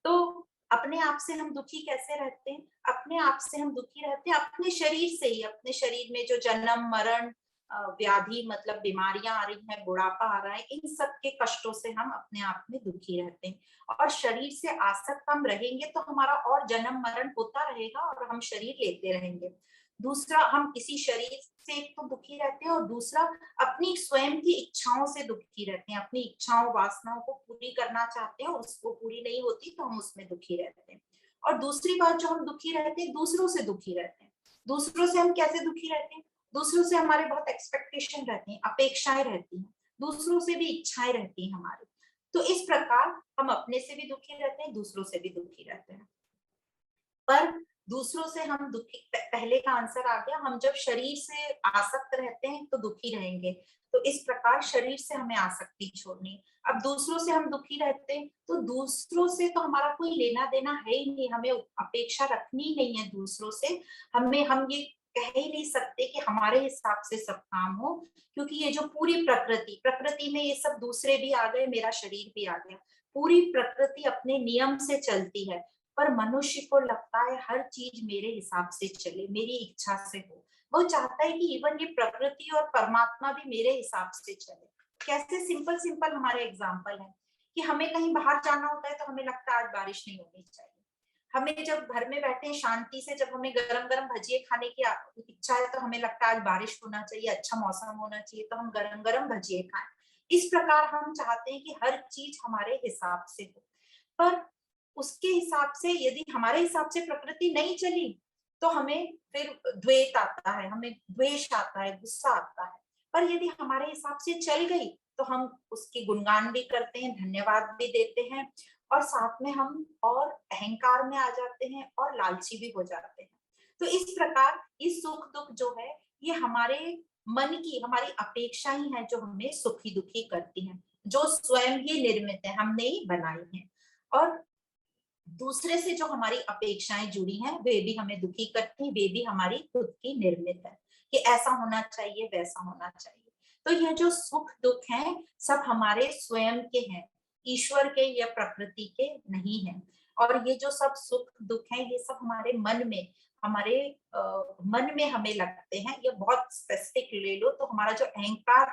तो अपने आप से हम दुखी कैसे रहते हैं? अपने आप से हम दुखी रहते हैं अपने शरीर से ही। अपने शरीर में जो जन्म मरण व्याधि मतलब बीमारियां आ रही हैं, बुढ़ापा आ रहा है, इन सब के कष्टों से हम अपने आप में दुखी रहते हैं। और शरीर से आसक्त हम रहेंगे तो हमारा और जन्म मरण होता रहेगा और हम शरीर लेते रहेंगे। दूसरा, हम इसी शरीर से एक तो दुखी रहते हैं, और दूसरा अपनी स्वयं की इच्छाओं से दुखी रहते हैं। अपनी इच्छाओं वासनाओं को पूरी करना चाहते हैं, उसको पूरी नहीं होती तो हम उसमें दुखी रहते हैं। और दूसरी बात जो हम दुखी रहते हैं, दूसरों से दुखी रहते हैं। दूसरों से हम कैसे दुखी रहते हैं? दूसरों से हमारे बहुत एक्सपेक्टेशन रहती हैं, अपेक्षाएं रहती हैं, दूसरों से भी इच्छाएं रहती हैं हमारी। तो इस प्रकार हम अपने से भी दुखी रहते हैं, दूसरों से भी दुखी रहते हैं। पर दूसरों से हम दुखी, पहले का आंसर आ गया, हम जब शरीर से आसक्त रहते हैं तो दुखी रहेंगे। तो इस प्रकार शरीर से हमें आसक्ति छोड़नी। अब दूसरों से हम दुखी रहते हैं तो दूसरों से तो हमारा कोई लेना देना है ही नहीं, हमें अपेक्षा रखनी ही नहीं है दूसरों से। हम ये कह ही नहीं सकते कि हमारे हिसाब से सब काम हो, क्योंकि ये जो पूरी प्रकृति प्रकृति में ये सब दूसरे भी आ गए, मेरा शरीर भी आ गया। पूरी प्रकृति अपने नियम से चलती है, पर मनुष्य को लगता है हर चीज मेरे हिसाब से चले, मेरी इच्छा से हो। वो चाहता है कि इवन ये प्रकृति और परमात्मा भी मेरे हिसाब से चले। कैसे? सिंपल सिंपल हमारे एग्जाम्पल है कि हमें कहीं बाहर जाना होता है तो हमें लगता है आज बारिश नहीं होनी चाहिए। हमें जब घर में बैठे हैं शांति से, जब हमें गरम गरम भजिए खाने की इच्छा है तो हमें लगता है आज बारिश होना चाहिए, अच्छा मौसम होना चाहिए, तो हम गरम गरम भजिए खाएं। इस प्रकार हम चाहते हैं कि हर चीज हमारे हिसाब से हो। पर उसके हिसाब से, यदि हमारे हिसाब से प्रकृति नहीं चली तो हमें फिर द्वेष आता है, हमें द्वेष आता है, गुस्सा आता है। पर यदि हमारे हिसाब से चल गई तो हम उसकी गुणगान भी करते हैं, धन्यवाद भी देते हैं, और साथ में हम और अहंकार में आ जाते हैं और लालची भी हो जाते हैं। तो इस प्रकार ये सुख दुख जो है, ये हमारे मन की, हमारी अपेक्षा ही है जो हमें सुखी दुखी करती है, जो स्वयं ही निर्मित है, हमने ही बनाई है। और दूसरे से जो हमारी अपेक्षाएं जुड़ी हैं वे भी हमें दुखी करती हैं, वे भी हमारी खुद की निर्मित है कि ऐसा होना चाहिए, वैसा होना चाहिए। तो यह जो सुख दुख हैं सब हमारे स्वयं के हैं, ईश्वर के या प्रकृति के नहीं है। और ये जो सब सुख दुख हैं ये सब हमारे मन में, हमारे मन में हमें लगते हैं। ये बहुत स्पेसिफिक ले लो तो हमारा जो अहंकार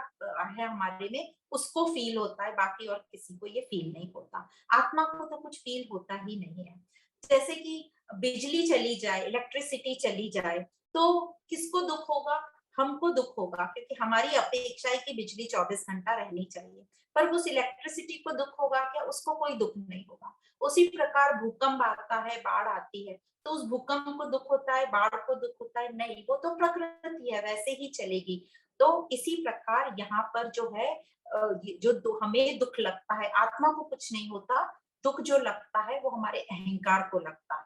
है हमारे में, उसको फील होता है, बाकी और किसी को ये फील नहीं होता। आत्मा को तो कुछ फील होता ही नहीं है। जैसे कि बिजली चली जाए, इलेक्ट्रिसिटी चली जाए, तो किसको दुख होगा? हमको दुख होगा, क्योंकि हमारी अपेक्षा है कि बिजली 24 घंटा रहनी चाहिए। पर उस इलेक्ट्रिसिटी को दुख होगा क्या? उसको कोई दुख नहीं होगा। उसी प्रकार भूकंप आता है, बाढ़ आती है, तो उस भूकंप को दुख होता है, बाढ़ को दुख होता है? नहीं, वो तो प्रकृति है, वैसे ही चलेगी। तो इसी प्रकार यहाँ पर जो है जो हमें दुख लगता है, आत्मा को कुछ नहीं होता। दुख जो लगता है वो हमारे अहंकार को लगता है।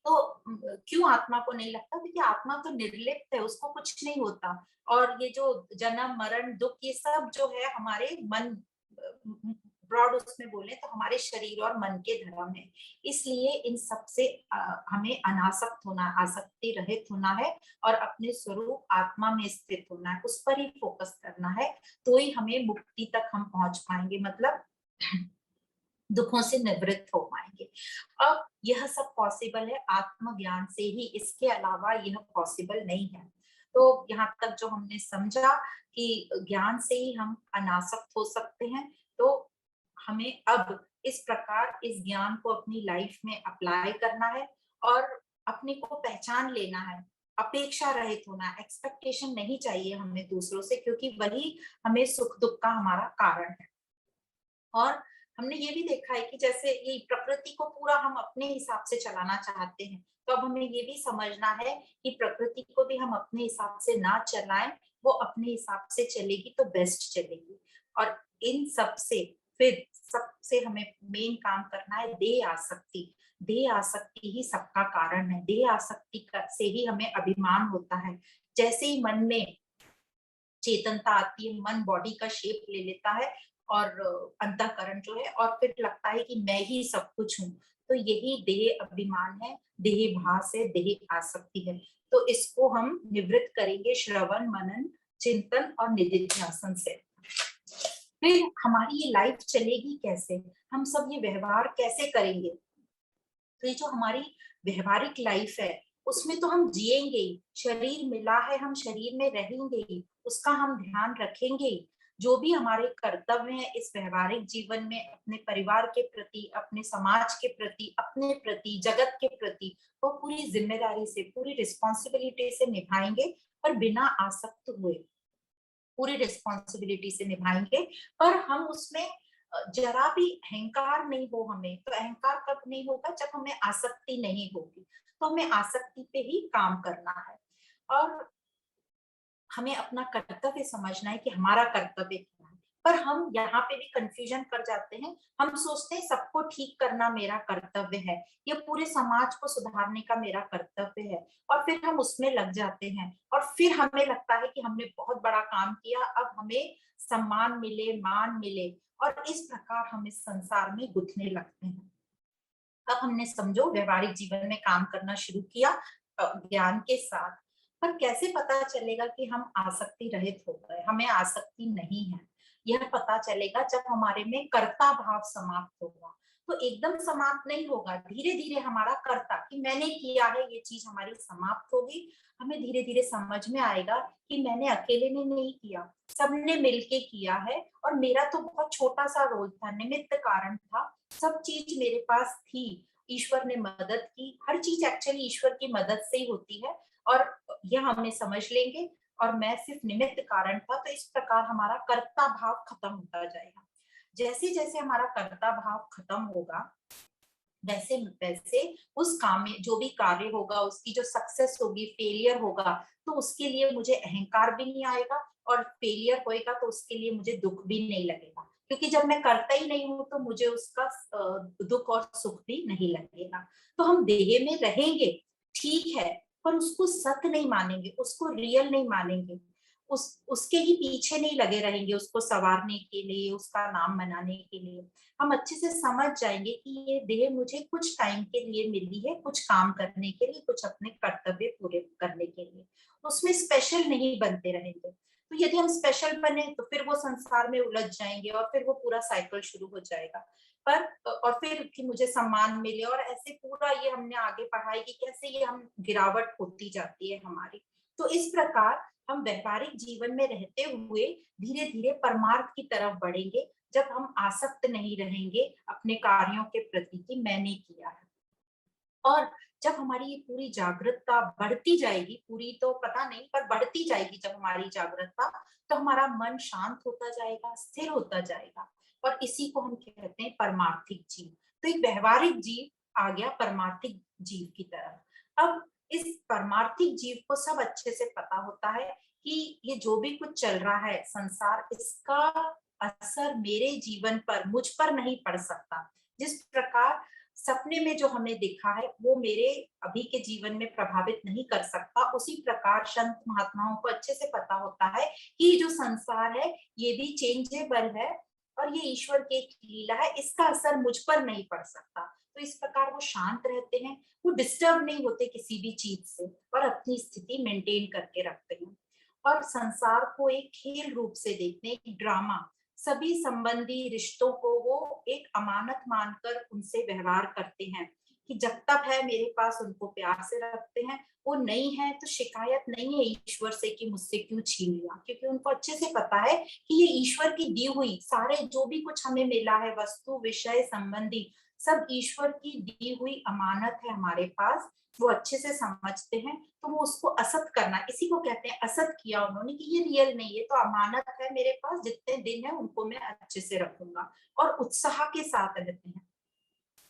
तो क्यों आत्मा को नहीं लगता? क्योंकि आत्मा तो निर्लिप्त है, उसको कुछ नहीं होता। और ये जो जन्म मरण दुख ये सब जो है हमारे मन, ब्रॉड उसमें बोले तो हमारे शरीर और मन के धर्म है। इसलिए इन सब से हमें अनासक्त होना, आसक्ति रहित होना है, और अपने स्वरूप आत्मा में स्थित होना है, उस पर ही फोकस करना है। तो ही हमें मुक्ति तक हम पहुंच पाएंगे, मतलब दुखों से निवृत्त हो पाएंगे। अब यह सब पॉसिबल है आत्मज्ञान से ही, इसके अलावा यह पॉसिबल नहीं है। तो यहाँ तक जो हमने समझा कि ज्ञान से ही हम अनासक्त हो सकते हैं, तो हमें अब इस प्रकार इस ज्ञान को अपनी लाइफ में अप्लाई करना है और अपने को पहचान लेना है। अपेक्षा रहित होना, एक्सपेक्टेशन नहीं चाहिए हमें दूसरों से, क्योंकि वही हमें सुख दुख का हमारा कारण है। और हमने ये भी देखा है कि जैसे ये प्रकृति को पूरा हम अपने हिसाब से चलाना चाहते हैं, तो अब हमें ये भी समझना है कि प्रकृति को भी हम अपने हिसाब से ना चलाएं, वो अपने हिसाब से चलेगी तो बेस्ट चलेगी। और इन सब से फिर सबसे हमें मेन काम करना है देह आसक्ति। देह आसक्ति ही सबका कारण है। देह आसक्ति से ही हमें अभिमान होता है। जैसे ही मन में चेतनता आती है, मन बॉडी का शेप ले लेता है और अंतःकरण जो है, और फिर लगता है कि मैं ही सब कुछ हूँ। तो यही देह अभिमान है, देह भास है, देह आसक्ति है। तो इसको हम निवृत्त करेंगे श्रवण मनन चिंतन और निधिध्यासन से। फिर हमारी ये लाइफ चलेगी कैसे, हम सब ये व्यवहार कैसे करेंगे। तो ये जो हमारी व्यवहारिक लाइफ है, उसमें तो हम जिएंगे ही, शरीर मिला है, हम शरीर में रहेंगे ही, उसका हम ध्यान रखेंगे ही। जो भी हमारे कर्तव्य हैं इस व्यवहारिक जीवन में, अपने परिवार के प्रति, अपने समाज के प्रति, अपने प्रति, जगत के प्रति, वो पूरी जिम्मेदारी से, पूरी रिस्पॉन्सिबिलिटी से निभाएंगे, और बिना आसक्त हुए पूरी रिस्पॉन्सिबिलिटी से निभाएंगे। पर हम उसमें जरा भी अहंकार नहीं हो हमें। तो अहंकार कब नहीं होगा, जब हमें आसक्ति नहीं होगी। तो हमें आसक्ति पे ही काम करना है, और हमें अपना कर्तव्य समझना है कि हमारा कर्तव्य क्या है। पर हम यहाँ पे भी कंफ्यूजन कर जाते हैं। हम सोचते हैं सबको ठीक करना मेरा कर्तव्य है, ये पूरे समाज को सुधारने का मेरा कर्तव्य है, और फिर हम उसमें लग जाते हैं, और फिर हमें लगता है कि हमने बहुत बड़ा काम किया, अब हमें सम्मान मिले, मान मिले, और इस प्रकार हम इस संसार में गुथने लगते हैं। अब हमने समझो व्यवहारिक जीवन में काम करना शुरू किया ज्ञान के साथ। पर कैसे पता चलेगा कि हम आसक्ति रहित हो गए, हमें आसक्ति नहीं है। यह पता चलेगा जब हमारे में कर्ता भाव समाप्त होगा। तो एकदम समाप्त नहीं होगा, धीरे धीरे हमारा कर्ता कि मैंने किया है ये चीज हमारी समाप्त होगी। हमें धीरे धीरे समझ में आएगा कि मैंने अकेले ने नहीं किया, सबने मिलके किया है, और मेरा तो बहुत छोटा सा रोल था, निमित्त कारण था, सब चीज मेरे पास थी, ईश्वर ने मदद की। हर चीज एक्चुअली ईश्वर की मदद से ही होती है, और यह हमें समझ लेंगे, और मैं सिर्फ निमित्त कारण था। तो इस प्रकार हमारा कर्ता भाव खत्म होता जाएगा। जैसे जैसे हमारा कर्ता भाव खत्म होगा, वैसे वैसे उस काम में जो भी कार्य होगा, उसकी जो सक्सेस होगी, फेलियर होगा, तो उसके लिए मुझे अहंकार भी नहीं आएगा, और फेलियर होएगा तो उसके लिए मुझे दुख भी नहीं लगेगा, क्योंकि जब मैं करता ही नहीं हूं तो मुझे उसका दुख और सुख भी नहीं लगेगा। तो हम देह में रहेंगे, ठीक है, पर उसको सत्य नहीं मानेंगे, उसको रियल नहीं मानेंगे, उसके ही पीछे नहीं लगे रहेंगे, उसको संवारने के लिए, उसका नाम मनाने के लिए। हम अच्छे से समझ जाएंगे कि ये देह मुझे कुछ टाइम के लिए मिली है, कुछ काम करने के लिए, कुछ अपने कर्तव्य पूरे करने के लिए। उसमें स्पेशल नहीं बनते रहेंगे। तो यदि हम स्पेशल बने तो फिर वो संसार में उलझ जाएंगे, और फिर वो पूरा साइकिल शुरू हो जाएगा। पर और फिर कि मुझे सम्मान मिले, और ऐसे पूरा ये हमने आगे पढ़ाई की कैसे ये हम गिरावट होती जाती है हमारी। तो इस प्रकार हम व्यवहारिक जीवन में रहते हुए धीरे धीरे परमार्थ की तरफ बढ़ेंगे, जब हम आसक्त नहीं रहेंगे अपने कार्यों के प्रति कि मैंने किया है। और जब हमारी ये पूरी जागरूकता बढ़ती जाएगी, पूरी तो पता नहीं पर बढ़ती जाएगी जब हमारी जागरूकता, तो हमारा मन शांत होता जाएगा, स्थिर होता जाएगा, और इसी को हम कहते हैं परमार्थिक जीव। तो एक व्यवहारिक जीव आ गया परमार्थिक जीव की तरफ। अब इस परमार्थिक जीव को सब अच्छे से पता होता है कि ये जो भी कुछ चल रहा है संसार, इसका असर मेरे जीवन पर, मुझ पर नहीं पड़ सकता। जिस प्रकार सपने में जो हमें दिखा है वो मेरे अभी के जीवन में प्रभावित नहीं कर सकता, उसी प्रकार संत महात्माओं को अच्छे से पता होता है कि जो संसार है ये भी चेंजेबल है, और ये ईश्वर की एक लीला है, इसका असर मुझ पर नहीं पड़ सकता। तो इस प्रकार वो शांत रहते हैं, वो डिस्टर्ब नहीं होते किसी भी चीज से, और अपनी स्थिति मेंटेन करके रखते हैं, और संसार को एक खेल रूप से देखते हैं, एक ड्रामा। सभी संबंधी रिश्तों को वो एक अमानत मानकर उनसे व्यवहार करते हैं, कि जब तक है मेरे पास उनको प्यार से रखते हैं, वो नहीं है तो शिकायत नहीं है ईश्वर से कि मुझसे क्यों छीन लिया, क्योंकि उनको अच्छे से पता है कि ये ईश्वर की दी हुई सारे जो भी कुछ हमें मिला है, वस्तु विषय संबंधी सब ईश्वर की दी हुई अमानत है हमारे पास, वो अच्छे से समझते हैं, तो वो उसको असत करना, इसी को कहते हैं असत किया उन्होंने कि ये रियल नहीं है, तो अमानत है मेरे पास, जितने दिन है उनको मैं अच्छे से रखूंगा, और उत्साह के साथ रहते हैं।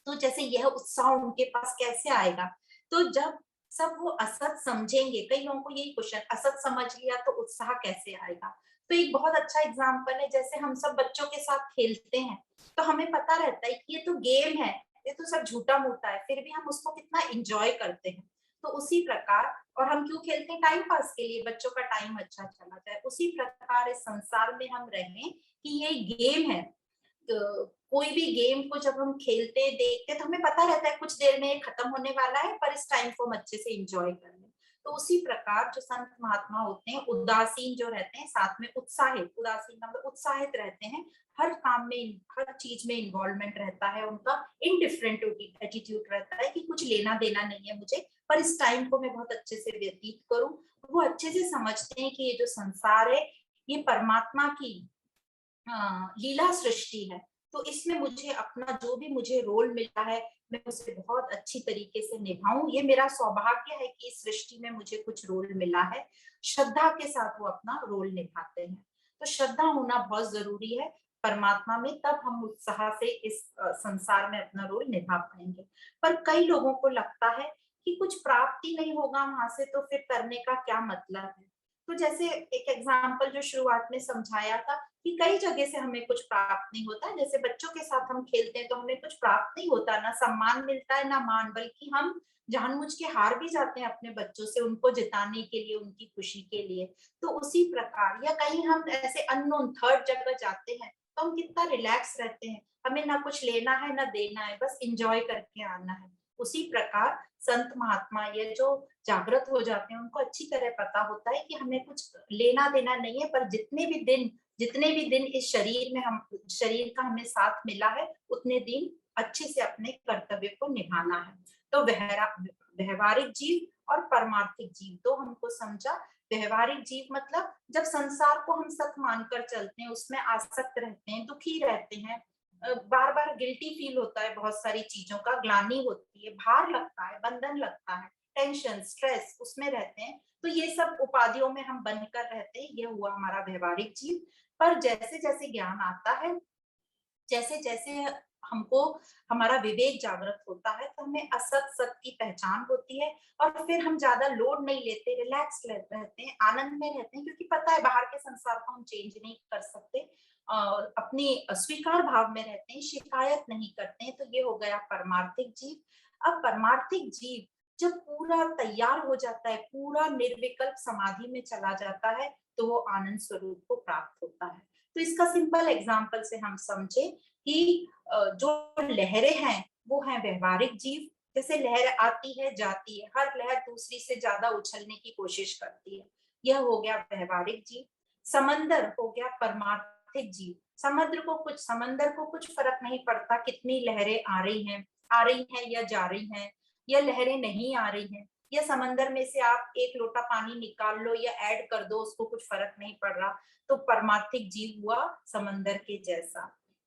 तो जैसे यह उत्साह उनके पास कैसे आएगा? तो जब सब वो असत समझेंगे, कई लोगों को यही क्वेश्चन, असत समझ लिया तो उत्साह कैसे आएगा? तो एक बहुत अच्छा एग्जाम्पल है, जैसे हम सब बच्चों के साथ खेलते हैं, तो हमें पता रहता है कि ये तो गेम है, ये तो सब झूठा मूठा है, फिर भी हम उसको कितना इंजॉय करते हैं। तो उसी प्रकार, और हम क्यों खेलते हैं? टाइम पास के लिए, बच्चों का टाइम अच्छा चला जाए। उसी प्रकार इस संसार में हम रहें कि ये गेम है। कोई भी गेम को जब हम खेलते देखते तो हमें पता रहता है कुछ देर में ये खत्म होने वाला है, पर इस टाइम को हम अच्छे से एंजॉय कर लें। तो उसी प्रकार जो संत महात्मा होते हैं, उदासीन जो रहते हैं, साथ में उत्साहित, उदासीन मतलब उत्साहित रहते हैं, हर काम में, हर चीज में इन्वॉल्वमेंट रहता है उनका, इनडिफरेंट एटीट्यूड रहता है कि कुछ लेना देना नहीं है मुझे, पर इस टाइम को मैं बहुत अच्छे से व्यतीत करूं। वो अच्छे से समझते हैं कि ये जो संसार है, ये परमात्मा की लीला सृष्टि है, तो इसमें मुझे अपना जो भी मुझे रोल मिला है, मैं उसे बहुत अच्छी तरीके से निभाऊं। ये मेरा सौभाग्य है कि इस सृष्टि में मुझे कुछ रोल मिला है। श्रद्धा के साथ वो अपना रोल निभाते हैं। तो श्रद्धा होना बहुत जरूरी है परमात्मा में, तब हम उत्साह से इस संसार में अपना रोल निभा पाएंगे। पर कई लोगों को लगता है कि कुछ प्राप्ति नहीं होगा वहां से, तो फिर करने का क्या मतलब है? तो जैसे एक एग्जाम्पल जो शुरुआत में समझाया था कि कई जगह से हमें कुछ प्राप्त नहीं होता, जैसे बच्चों के साथ हम खेलते हैं तो हमें कुछ प्राप्त नहीं होता, ना सम्मान मिलता है ना मान, बल्कि हम जानबूझ के हार भी जाते हैं अपने बच्चों से, उनको जिताने के लिए, उनकी खुशी के लिए। तो उसी प्रकार, या कहीं हम ऐसे अननोन थर्ड जगह जाते हैं तो हम कितना रिलैक्स रहते हैं, हमें ना कुछ लेना है ना देना है, बस इंजॉय करके आना है। उसी प्रकार संत महात्मा ये जो जागृत हो जाते हैं, उनको अच्छी तरह पता होता है कि हमें कुछ लेना देना नहीं है, पर जितने भी दिन इस शरीर में, हम शरीर का हमें साथ मिला है, उतने दिन अच्छे से अपने कर्तव्य को निभाना है। तो व्यवहारिक जीव और परमार्थिक जीव दो हमको समझा। व्यवहारिक जीव मतलब जब संसार को हम सत मानकर चलते हैं, उसमें आसक्त रहते हैं, दुखी रहते हैं, बार बार गिल्टी फील होता है, बहुत सारी चीजों का ग्लानि होती है, भार लगता है, बंधन लगता है, टेंशन स्ट्रेस उसमें रहते हैं, तो ये सब उपाधियों में हम बनकर रहते हैं, ये हुआ हमारा व्यवहारिक जीव। पर जैसे जैसे ज्ञान आता है, जैसे जैसे हमको हमारा विवेक जागृत होता है, तो हमें असत सत की पहचान होती है, और फिर हम ज्यादा लोड नहीं लेते, रिलैक्स रहते हैं, आनंद में रहते हैं, क्योंकि पता है बाहर के संसार को हम चेंज नहीं कर सकते, और अपनी स्वीकार भाव में रहते हैं, शिकायत नहीं करते हैं। तो ये हो गया परमार्थिक जीव। अब परमार्थिक जीव जब पूरा तैयार हो जाता है, पूरा निर्विकल्प समाधि में चला जाता है, तो वो आनंद स्वरूप को प्राप्त होता है। तो इसका सिंपल एग्जाम्पल से हम समझे कि जो लहरें हैं वो हैं व्यवहारिक जीव। जैसे लहर आती है जाती है, हर लहर दूसरी से ज्यादा उछलने की कोशिश करती है, यह हो गया व्यवहारिक जीव। समंदर हो गया परमार्थिक जीव। समंदर को कुछ फर्क नहीं पड़ता कितनी लहरें आ रही हैं या जा रही हैं, या लहरें नहीं आ रही हैं, या समंदर में से आप एक लोटा पानी निकाल लो या ऐड कर दो, उसको कुछ फर्क नहीं पड़ रहा। तो परमार्थिक जीव हुआ समंदर के जैसा,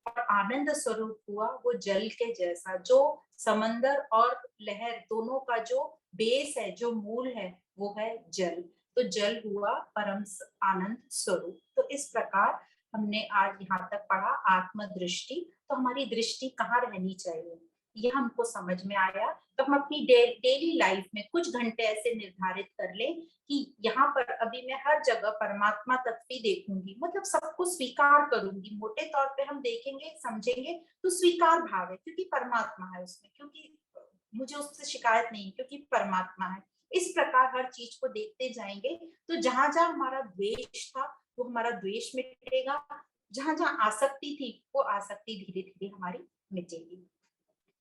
और आनंद स्वरूप हुआ वो जल के जैसा, जो समंदर और लहर दोनों का जो बेस है, जो मूल है, वो है जल। तो जल हुआ परम आनंद स्वरूप। तो इस प्रकार हमने आज यहाँ तक पढ़ा आत्मदृष्टि। तो हमारी दृष्टि कहाँ रहनी चाहिए, ये हमको समझ में आया। तो हम अपनी डेली लाइफ में कुछ घंटे ऐसे निर्धारित कर लें कि यहाँ पर अभी मैं हर जगह परमात्मा तत्व ही देखूंगी, मतलब सबको स्वीकार करूंगी। मोटे तौर पे हम देखेंगे समझेंगे तो स्वीकार भाव है, क्योंकि परमात्मा है उसमें, क्योंकि मुझे उससे शिकायत नहीं, क्योंकि परमात्मा है। इस प्रकार हर चीज को देखते जाएंगे, तो जहां जहां हमारा द्वेष था वो हमारा द्वेष मिटेगा, जहां जहां आसक्ति थी वो आसक्ति धीरे धीरे हमारी मिटेगी।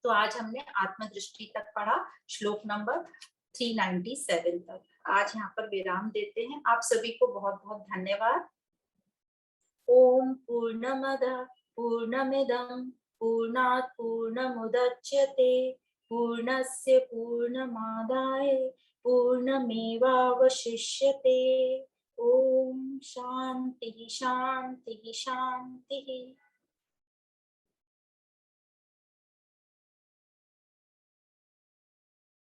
तो आज हमने आत्मदृष्टि तक पढ़ा, श्लोक नंबर 397 तक। आज यहाँ पर विराम देते हैं। आप सभी को बहुत बहुत धन्यवाद। ओम पूर्णमद पूर्णमिदं पूर्णात् पूर्णमुदच्यते पूर्णस्य पूर्णमादाय पूर्णमेवावशिष्यते। ओम शांति शांति शांति।